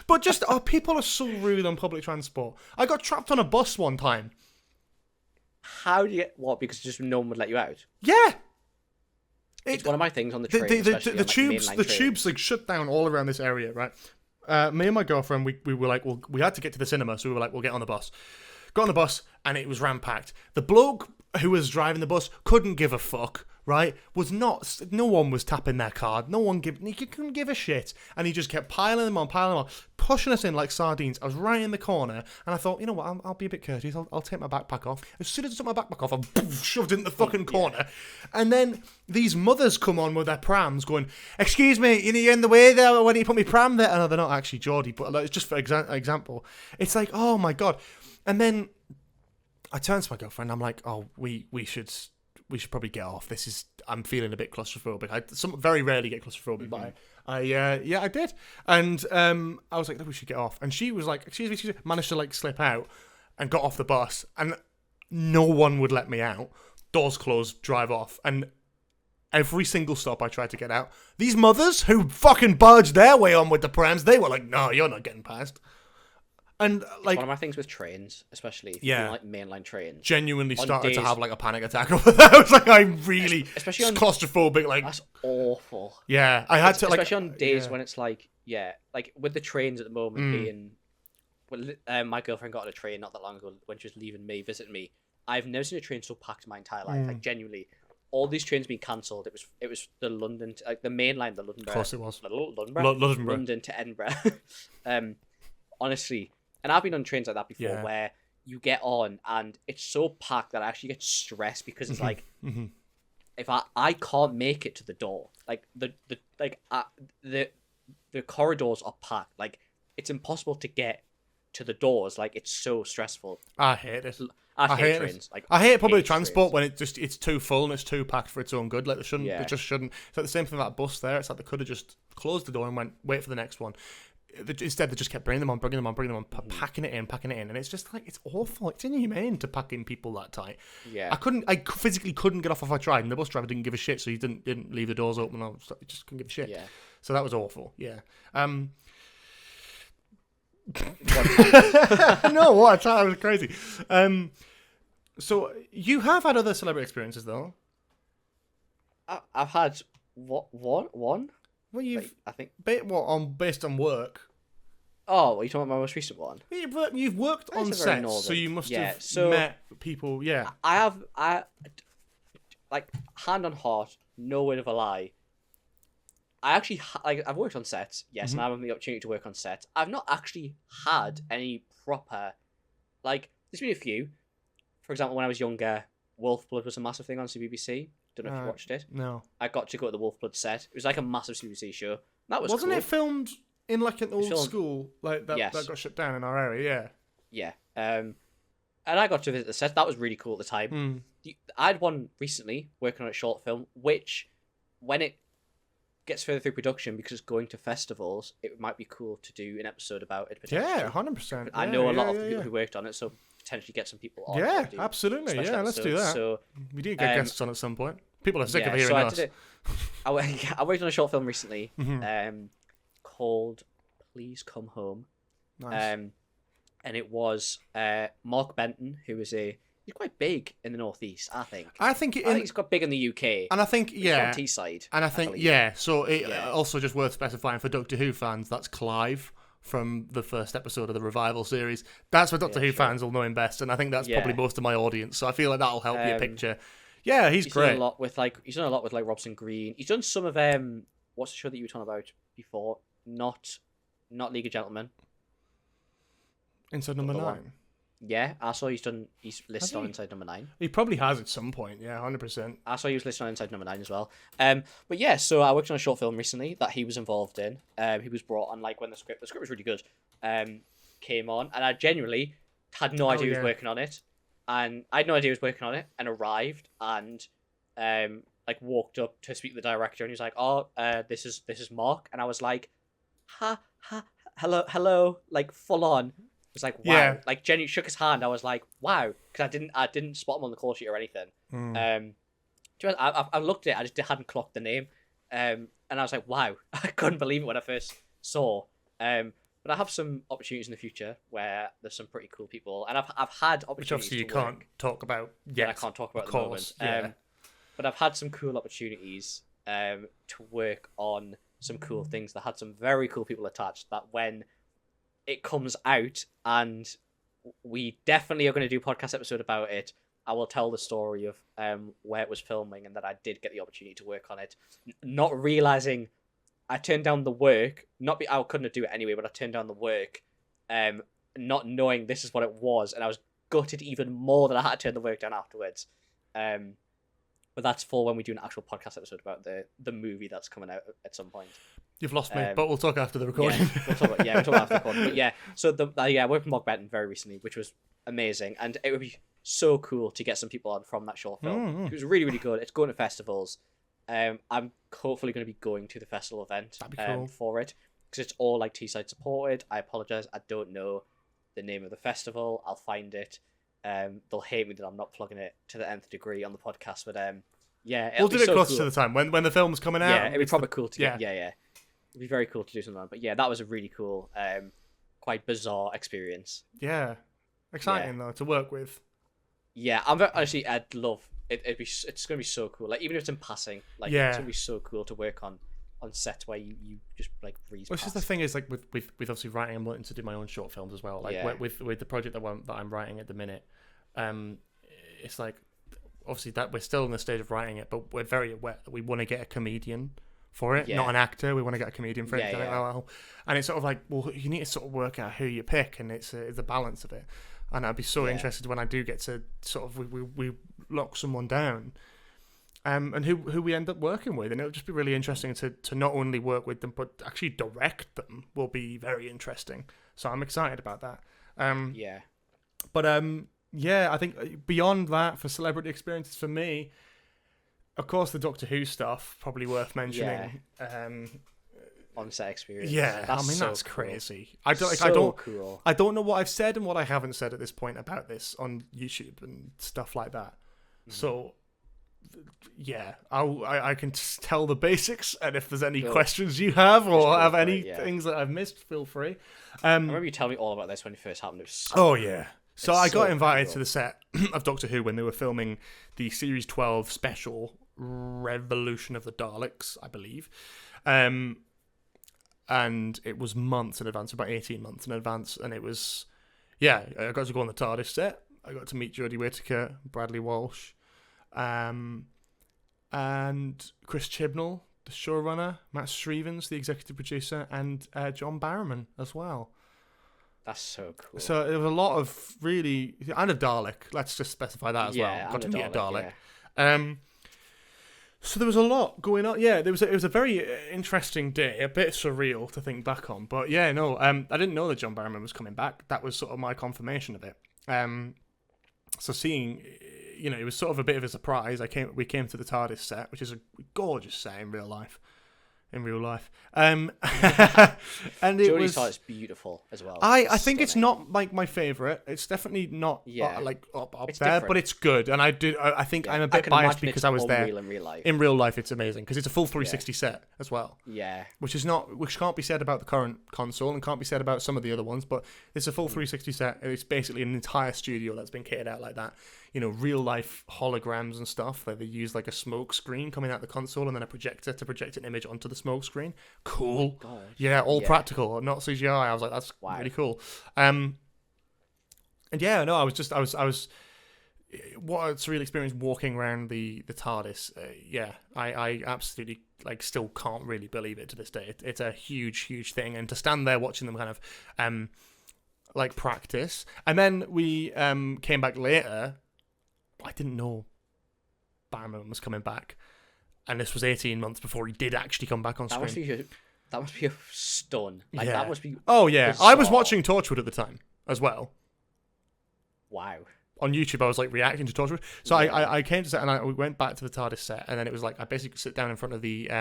But just, people are so rude on public transport. I got trapped on a bus one time. How do you get what? Because just no one would let you out. Yeah. It's one of my things on the train. The tubes like shut down all around this area, right? Me and my girlfriend, we were like, well, we had to get to the cinema, so we were like, we'll get on the bus. Got on the bus, and it was ram-packed. The bloke who was driving the bus couldn't give a fuck, right? No one was tapping their card. He couldn't give a shit. And he just kept piling them on, pushing us in like sardines. I was right in the corner, and I thought, you know what, I'll be a bit courteous. I'll take my backpack off. As soon as I took my backpack off, I shoved it in the fucking corner. Yeah. And then these mothers come on with their prams going, excuse me, you're in the way there. Why don't you put me pram there? And they're not actually Geordie, but it's just for example. It's like, oh my God. And then I turned to my girlfriend. I'm like, oh, we should probably get off. I'm feeling a bit claustrophobic. I very rarely get claustrophobic, but I did. And I was like, no, we should get off. And she was like, excuse me, managed to like slip out and got off the bus. And no one would let me out. Doors closed, drive off. And every single stop I tried to get out, these mothers who fucking barged their way on with the prams, they were like, no, you're not getting past. And like, one of my things with trains, especially like mainline trains, genuinely started to have like a panic attack over that. I was like, I'm really especially on claustrophobic. Like, that's awful. Yeah, I had to like, especially on days when it's like, like with the trains at the moment being. Well, my girlfriend got on a train not that long ago when she was visiting me. I've never seen a train so packed in my entire life. Like genuinely, all these trains being cancelled. It was the London, like the main line, the London. Of course, it was London to Edinburgh. Honestly. And I've been on trains like that before where you get on and it's so packed that I actually get stressed because it's like if I can't make it to the door, like the corridors are packed, like it's impossible to get to the doors, like it's so stressful. I hate it. I hate trains. Like I hate public transport when it's too full and it's too packed for its own good. Like it just shouldn't. It's like the same thing with that bus there. It's like they could have just closed the door and wait for the next one. Instead, they just kept bringing them on, packing it in, and it's just like, it's awful. It's inhumane to pack in people that tight. Yeah, I physically couldn't get off if I tried, and the bus driver didn't give a shit, so he didn't leave the doors open. I just couldn't give a shit. Yeah, so that was awful. Yeah. No, what? That was crazy. So you have had other celebrity experiences, though. I've had one. Well, I think based on work. Oh, are you talking about my most recent one? You've worked on sets, so you must have met people. Yeah, I like, hand on heart, no word of a lie. I actually I've worked on sets, yes, and I've had the opportunity to work on sets. I've not actually had any proper, like, there's been a few. For example, when I was younger, Wolfblood was a massive thing on CBBC. Don't know if you watched it. No. I got to go to the Wolfblood set. It was like a massive CBC show. That was Wasn't cool. it filmed in like an old school like that? Yes. That got shut down in our area. Yeah. And I got to visit the set. That was really cool at the time. I had one recently working on a short film, which when it gets further through production, because it's going to festivals, it might be cool to do an episode about it. Yeah, 100%. I know a lot of the people who worked on it, so potentially get some people on. Yeah, absolutely. Yeah, let's do that. So we do get guests on at some point. People are sick of hearing us. I worked on a short film recently called Please Come Home. Nice. And it was Mark Benton, who was a he's quite big in the Northeast. I think. I think he's got big in the UK. And I think he's on Teesside. And I think So also just worth specifying for Doctor Who fans, that's Clive from the first episode of the Revival series. That's what Doctor Who fans will know him best, and I think that's probably most of my audience. So I feel like that'll help you picture. Yeah, he's great. Done a lot with Robson Green. He's done some of what's the show that you were talking about before? Not League of Gentlemen. Inside Number 9. Yeah, I saw he's listed on Inside Number 9. He probably has at some point, yeah, 100%. I saw he was listed on Inside Number 9 as well. But yeah, so I worked on a short film recently that he was involved in. He was brought on when the script was really good, came on, and I genuinely had no idea he was working on it. And I had no idea he was working on it, and arrived and walked up to speak to the director, and he was like, "Oh, this is Mark," and I was like, hello, like full on. It was like, wow. Yeah. Like Jenny shook his hand. I was like, wow, because I didn't spot him on the call sheet or anything. I looked at it. I just hadn't clocked the name, and I was like, wow, I couldn't believe it when I first saw. But I have some opportunities in the future where there's some pretty cool people, and I've had opportunities. Which obviously you can't talk about yet. I can't talk about at the moment. But I've had some cool opportunities to work on some cool things that had some very cool people attached. That when it comes out, and we definitely are going to do a podcast episode about it, I will tell the story of where it was filming and that I did get the opportunity to work on it, not realizing I turned down the work. I couldn't do it anyway, but I turned down the work, not knowing this is what it was, and I was gutted even more that I had to turn the work down afterwards. But that's for when we do an actual podcast episode about the movie that's coming out at some point. You've lost me, but we'll talk after the recording. We'll talk after the recording. But yeah, so I worked with Mark Britton very recently, which was amazing, and it would be so cool to get some people on from that short film. It was really, really good. It's going to festivals. I'm hopefully going to be going to the festival event for it, because it's all like Teesside supported. I apologize, I don't know the name of the festival. I'll find it. They'll hate me that I'm not plugging it to the nth degree on the podcast, but yeah, we'll do it closer to the time when the film's coming out. Yeah, it'd be probably cool to get. Yeah, it'd be very cool to do something like that. But yeah, that was a really cool, quite bizarre experience. Yeah, exciting though to work with. Yeah, I'd love it. It's gonna be so cool. Like even if it's in passing, it's gonna be so cool to work on sets where you just like breeze past. Which is the thing is like with obviously writing, I'm wanting to do my own short films as well. Like with the project that I'm writing at the minute, it's like obviously that we're still in the stage of writing it, but we're very aware that we want to get a comedian for it, not an actor. We want to get a comedian for it. And it's sort of like, well, you need to sort of work out who you pick, and it's the balance of it. And I'd be so interested when I do get to sort of we lock someone down, and who we end up working with, and it'll just be really interesting to not only work with them but actually direct them will be very interesting. So I'm excited about that. But I think beyond that, for celebrity experiences for me, of course, the Doctor Who stuff probably worth mentioning. On-set experience. Yeah, that's crazy. I don't know what I've said and what I haven't said at this point about this on YouTube and stuff like that. So, yeah, I can just tell the basics, and if there's any questions you have or have any things that I've missed, feel free. I remember you telling me all about this when it first happened. It was so I got invited to the set of Doctor Who when they were filming the Series 12 special Revolution of the Daleks, I believe. And it was months in advance, about 18 months in advance. And it was, I got to go on the TARDIS set. I got to meet Jodie Whittaker, Bradley Walsh, and Chris Chibnall, the showrunner, Matt Strevens, the executive producer, and John Barrowman as well. That's so cool. So there was a lot of really... And a Dalek, let's just specify that as well. Got to meet a Dalek. Yeah. So there was a lot going on. Yeah, it was a very interesting day, a bit surreal to think back on. But I didn't know that John Barrowman was coming back. That was sort of my confirmation of it. So seeing, it was sort of a bit of a surprise. We came to the TARDIS set, which is a gorgeous set in real life. And Jodie's TARDIS beautiful as well. I think it's not like my favorite. It's definitely not up there, different. But it's good. And I think I'm a bit biased because I was there. In real life, it's amazing because it's a full 360 set as well. Yeah, which can't be said about the current console and can't be said about some of the other ones. But it's a full 360 set. It's basically an entire studio that's been kitted out like that. real life holograms and stuff. Like they use like a smoke screen coming out the console and then a projector to project an image onto the smoke screen. Cool. Oh yeah, all practical, not CGI. I was like, that's really cool. And yeah, no, I was what a surreal experience walking around the TARDIS. I absolutely still can't really believe it to this day. It's a huge thing, and to stand there watching them kind of practice, and then we came back later. I didn't know Barrowman was coming back, and this was 18 months before he did actually come back on screen. That must be a stun. That must be. Oh yeah, bizarre. I was watching Torchwood at the time as well. Wow. On YouTube, I was reacting to Torchwood. So I came to set and we went back to the TARDIS set, and then it was I basically sit down in front of the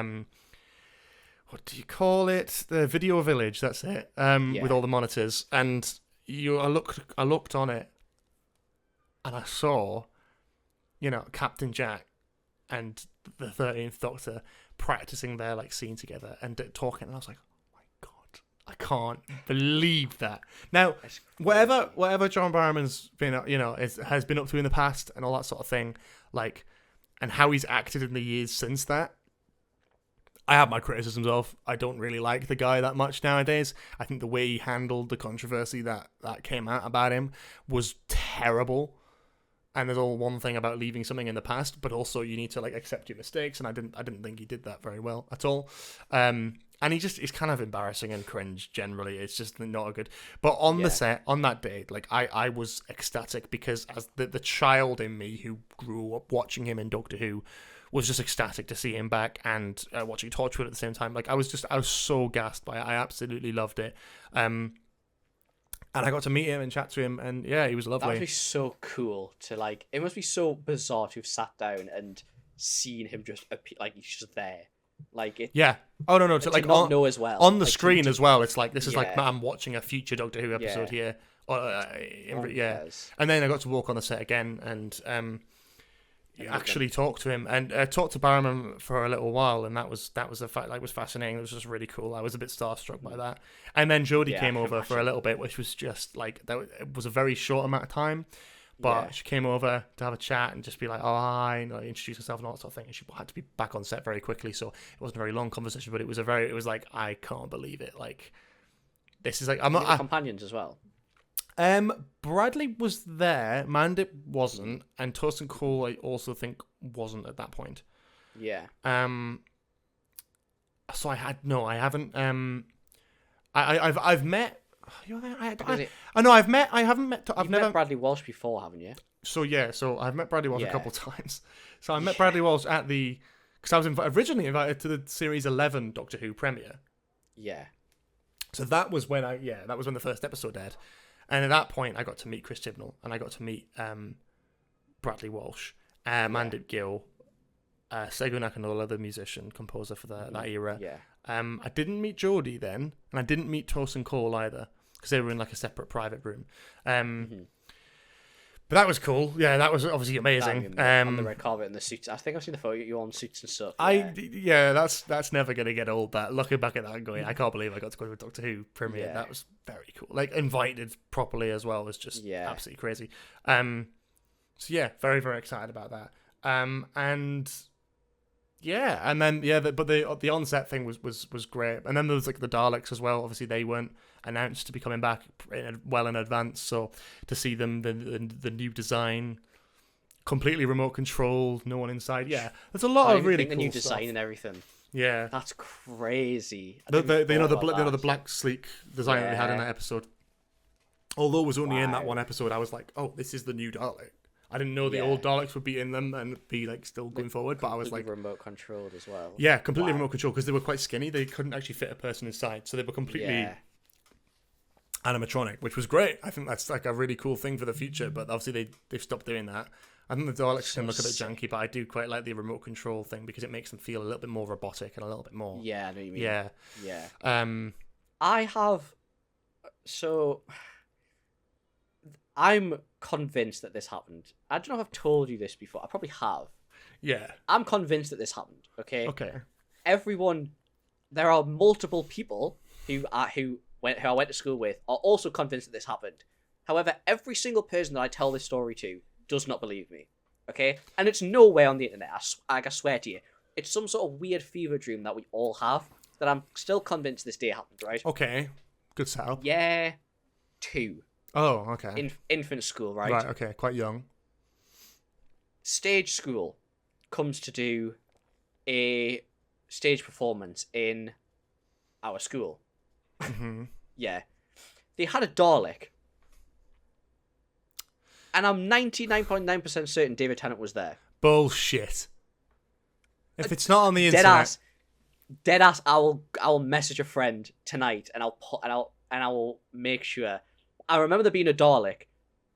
what do you call it? The video village. That's it. With all the monitors, and I looked on it, and I saw, Captain Jack and the 13th Doctor practicing their like scene together and talking, and I was like, oh my god, I can't believe that. Now, whatever John Barrowman's been, has been up to in the past and all that sort of thing, like, and how he's acted in the years since that, I have my criticisms of. I don't really like the guy that much nowadays. I think the way he handled the controversy that came out about him was terrible. And there's all one thing about leaving something in the past, but also you need to like accept your mistakes, and I didn't think he did that very well at all. And he's kind of embarrassing and cringe generally. It's just not a good. But on the set, on that day, like I was ecstatic because as the child in me who grew up watching him in Doctor Who was just ecstatic to see him back, and watching Torchwood at the same time. Like I was so gassed by it. I absolutely loved it. And I got to meet him and chat to him, and yeah, he was lovely. That must be so cool to like. It must be so bizarre to have sat down and seen him just appear, like he's just there, like it. Yeah. Oh no, to like not know as well on the screen as well. It's like this is like I'm watching a future Doctor Who episode here. And then I got to walk on the set again and actually talk to him and talk to Barrowman for a little while, and that was a fact was fascinating. It was just really cool. I was a bit starstruck by that. And then Jodie came over for a little bit, which was just like it was a very short amount of time, but she came over to have a chat and just be like, oh hi, and introduce herself and all that sort of thing. And she had to be back on set very quickly, so it wasn't a very long conversation, but it was like I can't believe it. Like this is like I'm not companions as well. Bradley was there, Mandip wasn't, and Torsten Cole I also think wasn't at that point. Yeah. So I haven't. I've met. I've never met Bradley Walsh before, haven't you? So I've met Bradley Walsh a couple times. So I met Bradley Walsh at because I was originally invited to the Series 11 Doctor Who premiere. Yeah. So that was when the first episode aired. And at that point, I got to meet Chris Chibnall, and I got to meet Bradley Walsh, Mandip Gill, Sego Nakanola, the musician, composer for that era. Yeah. I didn't meet Jodie then, and I didn't meet Torsten Cole either, because they were in like a separate private room. But that was cool. Yeah, that was obviously amazing. On the red carpet and the suits. I think I've seen the photo you on suits and stuff. That's never gonna get old. That looking back at that and going, I can't believe I got to go to a Doctor Who premiere. Yeah. That was very cool. Like invited properly as well was just absolutely crazy. So yeah, very very excited about that. And then but the on-set thing was great. And then there was like the Daleks as well. Obviously they weren't announced to be coming back well in advance, so to see them the new design, completely remote controlled, no one inside. Yeah, there's a lot of really cool the new stuff. Design and everything. Yeah, that's crazy. The black sleek design that they had in that episode. Although it was only in that one episode, I was like, oh, this is the new Dalek. I didn't know the old Daleks would be in them and be like still going forward, but I was like remote controlled as well. Yeah, completely remote controlled because they were quite skinny. They couldn't actually fit a person inside, so they were completely animatronic, which was great. I think that's like a really cool thing for the future, but obviously they've stopped doing that. I think the Daleks can look a bit janky, but I do quite like the remote control thing because it makes them feel a little bit more robotic and a little bit more. Yeah, I know what you mean. Yeah. I have. So, I'm convinced that this happened. I don't know if I've told you this before. I probably have. Yeah. I'm convinced that this happened. Okay. Okay. There are multiple people who I went to school with are also convinced that this happened. However, every single person that I tell this story to does not believe me. Okay? And it's nowhere on the internet. I swear to you. It's some sort of weird fever dream that we all have that I'm still convinced this day happened, right? Okay. Good setup. Year 2. Oh, okay. Infant school, right? Right, okay. Quite young. Stage school comes to do a stage performance in our school. Mm-hmm. Yeah. They had a Dalek. And I'm 99.9% certain David Tennant was there. Bullshit. If it's not on the internet... Dead ass. I will message a friend tonight, and I will make sure. I remember there being a Dalek.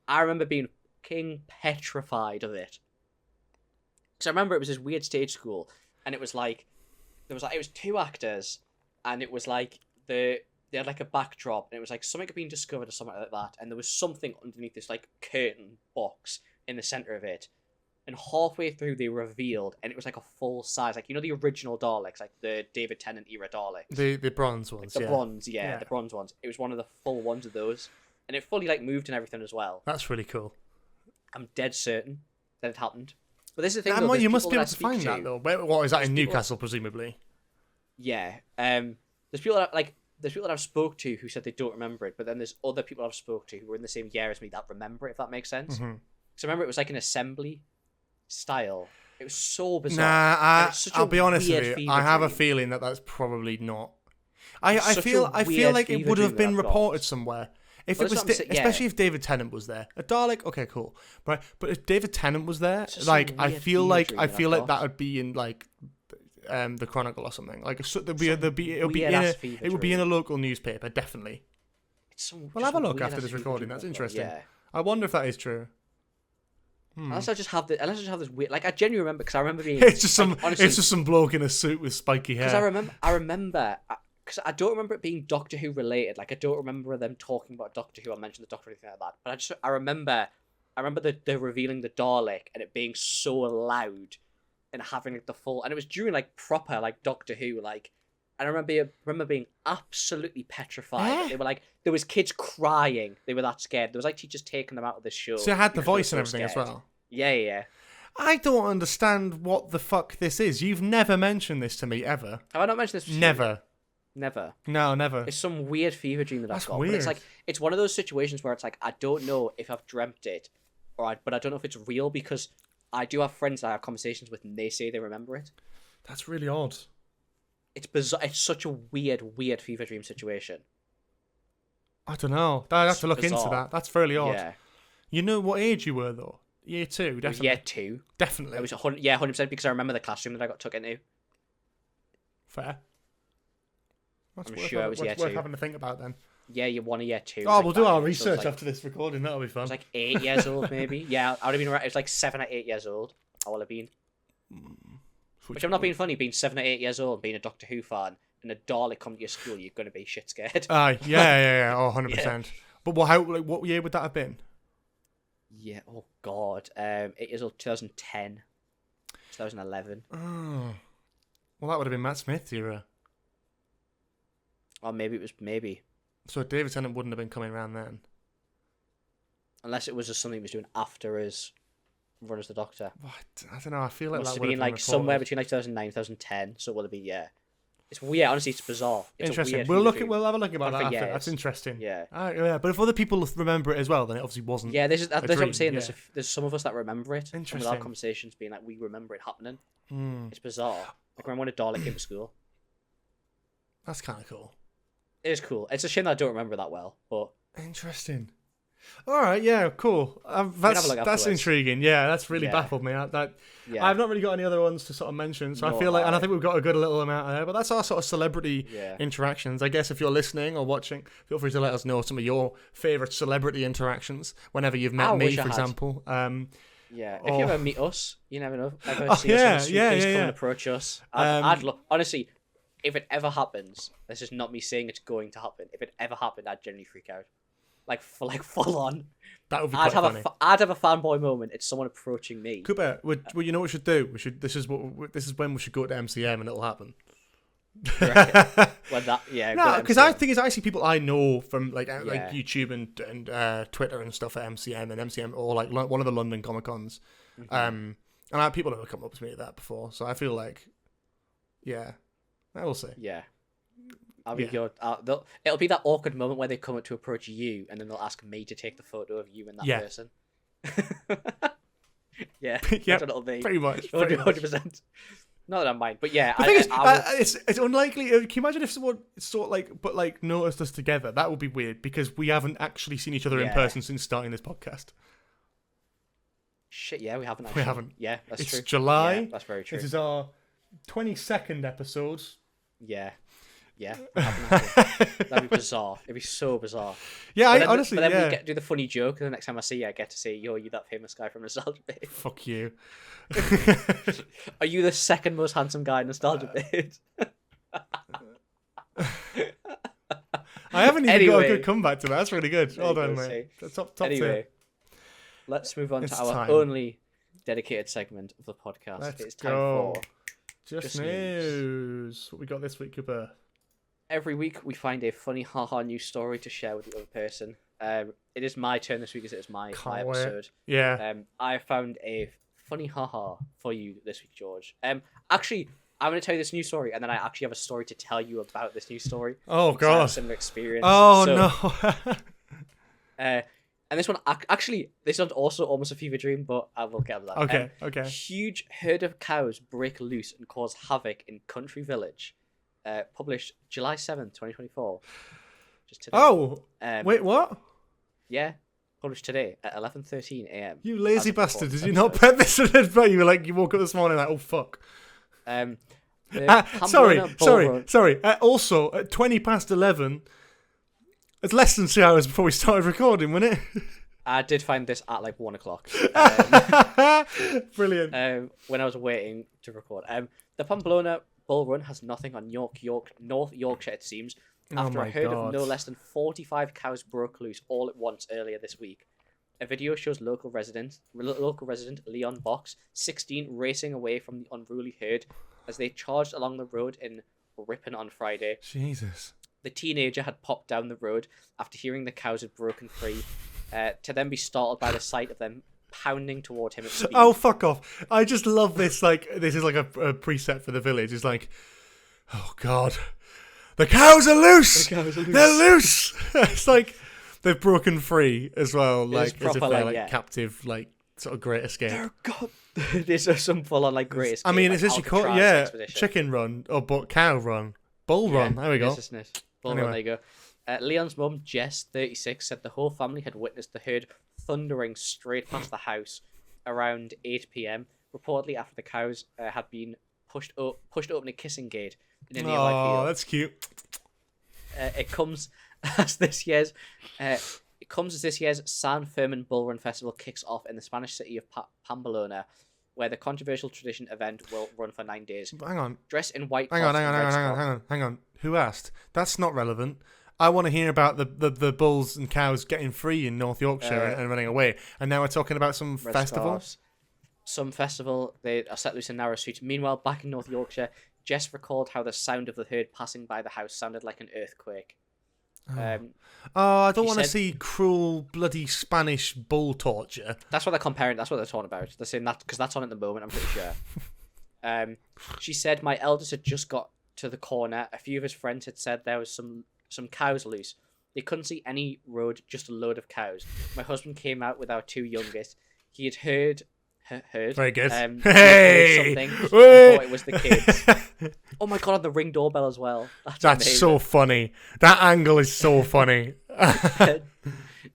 I remember being fucking petrified of it. Because I remember it was this weird stage school, and it was like it was 2 actors, and it was like they had like a backdrop, and it was like something had been discovered or something like that, and there was something underneath this like curtain box in the center of it. And halfway through, they revealed, and it was like a full size, like, you know, the original Daleks, like the David Tennant era Daleks. The bronze ones, like the bronze, the bronze ones. It was one of the full ones of those, and it fully like moved and everything as well. That's really cool. I'm dead certain that it happened. But this is the thing. Damn, though, you must be able that to find that though. What is that in Newcastle, presumably? Yeah. There's people that I've spoke to who said they don't remember it, but then there's other people I've spoke to who were in the same year as me that remember it. If that makes sense. Mm-hmm. So I remember it was like an assembly style. It was so bizarre. Nah, I'll be honest with you. I have a feeling that that's probably not. I feel like it would have been reported somewhere. If it was, especially if David Tennant was there, a Dalek, okay, cool, right? But if David Tennant was there, like I feel like that would be in like the Chronicle or something. Like it would be in a local newspaper, definitely. We'll have a look after this recording. That's interesting. Yeah. I wonder if that is true. Unless I just have this weird, like I genuinely remember because I remember being. It's just some bloke in a suit with spiky hair. Because I remember because I don't remember it being Doctor Who related. Like I don't remember them talking about Doctor Who. I mentioned the Doctor or anything like that. But I remember the revealing the Dalek and it being so loud and having like the full, and it was during like proper like Doctor Who like. And I remember being absolutely petrified. They were like, there was kids crying. They were that scared. There was like teachers taking them out of the show. So it had the voice and everything as well. Yeah. I don't understand what the fuck this is. You've never mentioned this to me ever. Have I not mentioned this? Never. No, never. It's some weird fever dream that I've got. Weird. But it's like it's one of those situations where it's like I don't know if I've dreamt it, but I don't know if it's real because I do have friends that I have conversations with and they say they remember it. That's really odd. It's bizarre. It's such a weird fever dream situation. I don't know. I'd have to look into that. That's fairly odd. Yeah. You know what age you were though? Year 2, definitely. Year 2. Definitely. It was 100% because I remember the classroom that I got took into. Fair. I'm sure it was year 2. Worth having to think about then. Yeah, you won a year 2. Oh, we'll do our research after this recording. That'll be fun. I was like 8 years old, maybe. Yeah, I would have been right. It was like 7 or 8 years old. I would have been. Which I'm not being funny. Being 7 or 8 years old, being a Doctor Who fan, and a Dalek come to your school, you're going to be shit scared. Yeah. Oh, 100%. Yeah. But what year would that have been? Yeah. Oh God. 8 years old. 2010. 2011. Oh. Well, that would have been Matt Smith's era. Or maybe it was So David Tennant wouldn't have been coming around then. Unless it was just something he was doing after his run as the Doctor. What? I don't know. I feel like must that have been like reported. somewhere between like 2009 2010. So it would have been It's weird. Honestly, it's bizarre. It's interesting. We'll have a look about that after. That's interesting. Yeah. Yeah. But if other people remember it as well, then it obviously wasn't. Yeah, that's what I'm saying. Yeah. There's some of us that remember it. Interesting. With our conversations being like, we remember it happening. It's bizarre. Like when I wanted Dalek into school. That's kind of cool. It is cool. It's a shame that I don't remember that well, but interesting. All right, yeah, cool. That's intriguing. Yeah, that's really baffled me. I've not really got any other ones to sort of mention, so I feel like, and I think we've got a good little amount there. But that's our sort of celebrity interactions. I guess if you're listening or watching, feel free to let us know some of your favourite celebrity interactions whenever you've met me, for example. If you ever meet us, you never know. See us come and approach us. I'd look honestly. If it ever happens, this is not me saying it's going to happen. If it ever happened, I'd generally freak out, like full on. That would be quite funny. I'd have a fanboy moment. It's someone approaching me. Cooper, you know what we should do? This is when we should go to MCM and it'll happen. When that, No, because MCM. I think it's actually people I know from like Yeah. YouTube and Twitter and stuff at MCM and MCM or like one of the London Comic Cons. And I have people who have come up to me at that before, so I feel like, yeah, I will say. Yeah. I'll be Yeah. good. It'll be that awkward moment where they come up to approach you, and then they'll ask me to take the photo of you and that Yeah. person. Yeah, Yep, that's what it'll be. Pretty much. 100%. Not that I mind, but yeah, The thing is, I will... it's unlikely. Can you imagine if someone sort of like noticed us together? That would be weird because we haven't actually seen each other in Yeah. person since starting this podcast. Shit, yeah, we haven't. We Actually. haven't. Yeah, that's It's true. July. Yeah, that's very true. This is our 22nd episode. Yeah. Yeah. we haven't actually. That'd be bizarre. It'd be so bizarre. Yeah, But then, honestly, but then yeah. we get do the funny joke, and the next time I see you, I get to say, "Yo, you that famous guy from Nostalgia Bit? Fuck you. Are you the second most handsome guy in Nostalgia Bit?" I haven't even got a Anyway. good comeback to that. That's really good. There Well you done, go, mate. see. Top Anyway, tier. let's move on It's to our time. only dedicated segment of the podcast. Let's It's time go. for Just Just news. What we got this week, Cooper? every week we find a funny haha news story to share with the other person. It is my turn this week as it is my Can't wait. episode. Yeah. I found a funny haha for you this week, George. Actually, I'm going to tell you this news story, and then I actually have a story to tell you about this news story. Oh, because I had a God. similar experience. Oh, So, no. And this one, actually, this one's also almost a fever dream, but I will get to that. Okay, okay. Huge herd of cows break loose and cause havoc in country village. Published July 7th, 2024. Just today. Oh, Um, wait, what? Yeah, published today at 11:13 a.m. You lazy as of bastard. recording Did you this not episode. put this in advance? You were like, you woke up this morning like, oh, fuck. The Sorry. Pamplona Bull Run- Also, at 20 past 11, it's less than 2 hours before we started recording, wasn't I did find this at like 1 o'clock. it? Brilliant. When I was waiting to record. The Pamplona Bull Run has nothing on North Yorkshire, it seems, after my a herd God. of no less than 45 cows broke loose all at once earlier this week. A video shows local resident Leon Box, 16, racing away from the unruly herd as they charged along the road in Britton on Friday. Jesus. The teenager had popped down the road after hearing the cows had broken free, to then be startled by the sight of them pounding toward him at speed. Oh, fuck off. I just love this. Like, this is like a preset for the village. It's like, oh, God. The cows are loose! The cows are loose. They're loose! It's like they've broken free as well. Like, as if proper, they're like, like yeah. captive, like, sort of Great Escape. Oh, God. This is some full on like great escape. I mean, like, it's actually called, Alcatraz yeah, expedition. chicken run, or cow run, bull run. There we go. Business. Bull Anyway. run, there you go. Leon's mum, Jess, 36, said the whole family had witnessed the herd thundering straight past the house around 8 p.m. Reportedly after the cows had been pushed open a kissing gate in a nearby Oh, field. that's cute. It comes as this year's San Fermin Bull Run Festival kicks off in the Spanish city of Pamplona, where the controversial tradition event will run for 9 days. Hang on. Dressed in white Hang cloth on. and red scarf- Hang on. Who asked? That's not relevant. I want to hear about the bulls and cows getting free in North Yorkshire and running away. And now we're talking about some red festival? scarves. Some festival, they are set loose in narrow streets. Meanwhile, back in North Yorkshire, Jess recalled how the sound of the herd passing by the house sounded like an earthquake. Oh, I don't She want to said- see cruel, bloody Spanish bull torture. That's what they're comparing. That's what they're talking about. They're saying that because that's on at the moment. I'm pretty sure. She said my eldest had just got to the corner. A few of his friends had said there was some cows loose. They couldn't see any road, just a load of cows. My husband came out with our two youngest. He had heard. Very good. He had Hey! heard something. and Hey! thought it was the kids. Oh my god! On the Ring doorbell as well. That's amazing. so funny. That angle is so funny.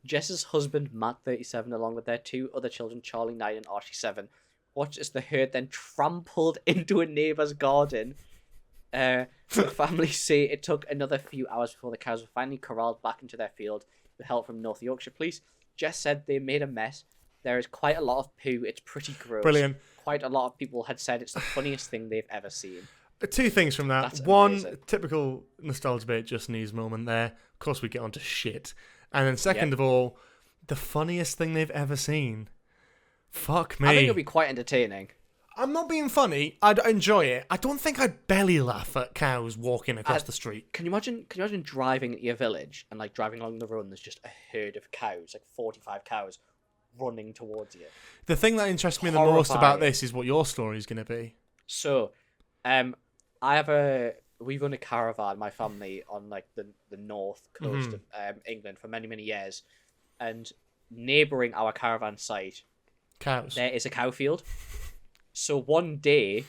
Jess's husband, Matt, 37, along with their two other children, Charlie, 9, and Archie, 7, watched as the herd then trampled into a neighbour's garden. The family say it took another few hours before the cows were finally corralled back into their field with help from North Yorkshire Police. Jess said they made a mess. There is quite a lot of poo. It's pretty gross. Brilliant. Quite a lot of people had said it's the funniest thing they've ever seen. Two things from that. That's One, amazing. typical Nostalgia Bait Just News moment there. Of course, we get onto shit. And then second of all, the funniest thing they've ever seen. Fuck me. I think it'll be quite entertaining. I'm not being funny. I'd enjoy it. I don't think I'd belly laugh at cows walking across the street. Can you imagine driving into your village and like driving along the road and there's just a herd of cows, like 45 cows, running towards you? The thing that interests me the most about this is what your story is going to be. So, we run a caravan, my family, on like the north coast of England for many, many years, and neighbouring our caravan site, cows. There is a cow field. So one day,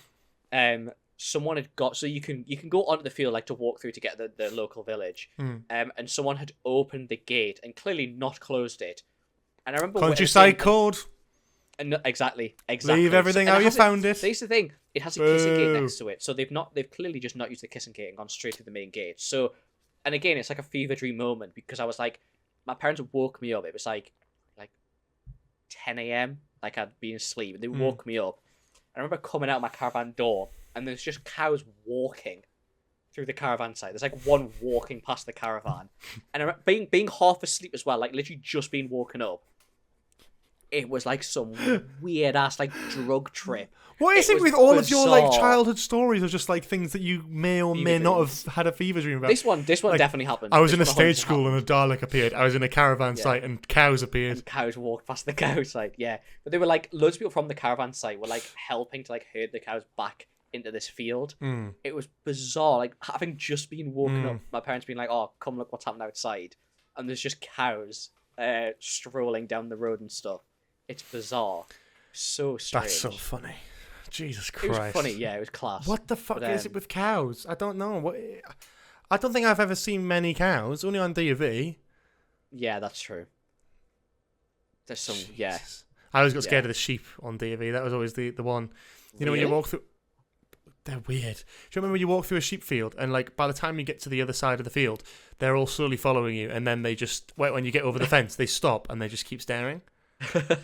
someone had got, so you can go onto the field like to walk through to get the local village, and someone had opened the gate and clearly not closed it. And I remember countryside code. And exactly. Leave everything how you found it. That's the thing. It has a kissing gate next to it, so they've clearly just not used the kissing gate and gone straight to the main gate. So, and again, it's like a fever dream moment because I was like, my parents woke me up. It was like 10 a.m. Like I'd been asleep. They woke me up. I remember coming out my caravan door, and there's just cows walking through the caravan site. There's like one walking past the caravan, and I remember being half asleep as well, like literally just being woken up. It was like some weird ass like drug trip. What is it with all of your like childhood stories, or just like things that you may or may not have had a fever dream about? This one like, definitely happened. I was in a stage school and a Dalek appeared. I was in a caravan site and cows appeared. And cows walked past the cow site, yeah. But they were like loads of people from the caravan site were like helping to like herd the cows back into this field. It was bizarre, like having just been woken up, my parents being like, "Oh, come look what's happening outside," and there's just cows strolling down the road and stuff. It's bizarre. So strange. That's so funny. Jesus Christ. It was funny, yeah, it was class. What the fuck is it with cows? I don't know. I don't think I've ever seen many cows, only on D&V. Yeah, that's true. There's some, yeah. I always got scared of the sheep on D&V. That was always the one. You know, when you walk through... They're weird. Do you remember when you walk through a sheep field and like by the time you get to the other side of the field, they're all slowly following you and then they just... when you get over the fence, they stop and they just keep staring?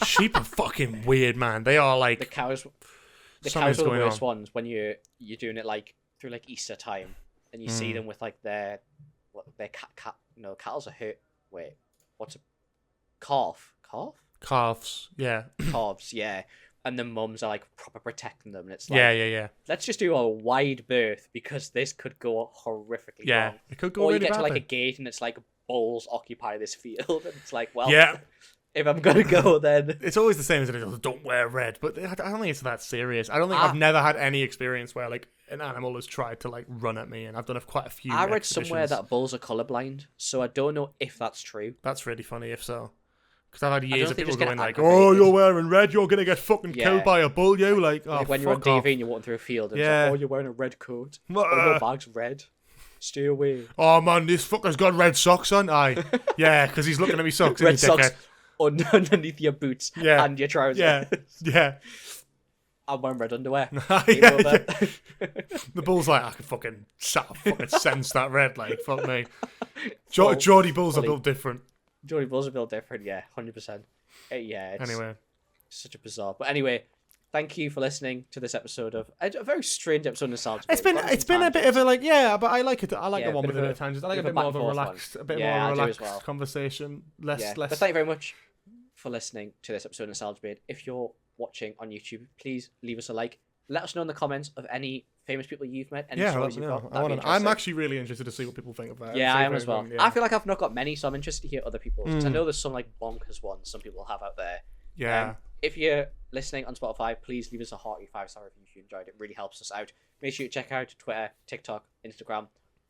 Sheep are fucking weird, man. They are like the cows are the worst ones when you're doing it like through like Easter time and you see them with like their cattle's a hurt. Wait, what's a calves? Yeah, calves. Yeah, and the mums are like proper protecting them, and it's like yeah. Let's just do a wide berth because this could go horrifically wrong. It could go. Or really you get badly. to like a gate and it's like bulls occupy this field, and it's like, well, yeah. If I'm gonna go, then it's always the same as it is. Don't wear red, but I don't think it's that serious. I don't think I've never had any experience where like an animal has tried to like run at me, and I've done quite a few. I read somewhere that bulls are colorblind, so I don't know if that's true. That's really funny if so, because I've had years of people going like, "Oh, you're wearing red, you're gonna get fucking killed by a bull." You like when you're on TV and you're walking through a field, and it's like, "Oh, you're wearing a red coat. Oh, your bag's red. Stay away." Oh man, this fucker's got red socks on. Yeah, because he's looking at me socks. Red socks. Underneath your boots and your trousers. Yeah. I'm wearing red underwear. The bull's like, I can fucking sense that red, like, fuck me. Geordie bulls are built different. Geordie bulls are built different, yeah, 100%. Yeah, it's anyway. Such a bizarre. But anyway, thank you for listening to this episode of a very strange episode of Nostalgia. It's been a bit of a but I like it. I like the one with a bit of tangents. I like a bit more of a relaxed, conversation. Less. But thank you very much for listening to this episode of Nostalgia Beard. If you're watching on YouTube, please leave us a like. Let us know in the comments of any famous people you've met. Any stories you've got. I'm actually really interested to see what people think about it. Yeah, I am as well. I feel like I've not got many, so I'm interested to hear other people's. Because I know there's some like bonkers ones some people have out there. Yeah. If you're listening on Spotify, please leave us a hearty 5-star review if you enjoyed it. It really helps us out. Make sure you check out Twitter, TikTok, Instagram,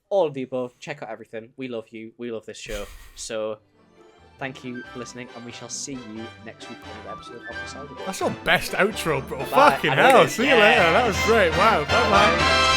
all of the above. Check out everything. We love you. We love this show. So thank you for listening, and we shall see you next week for another episode of Nostalgia Beard. That's our best outro, bro. Fucking hell. See you later. That was great. Wow. Bye-bye.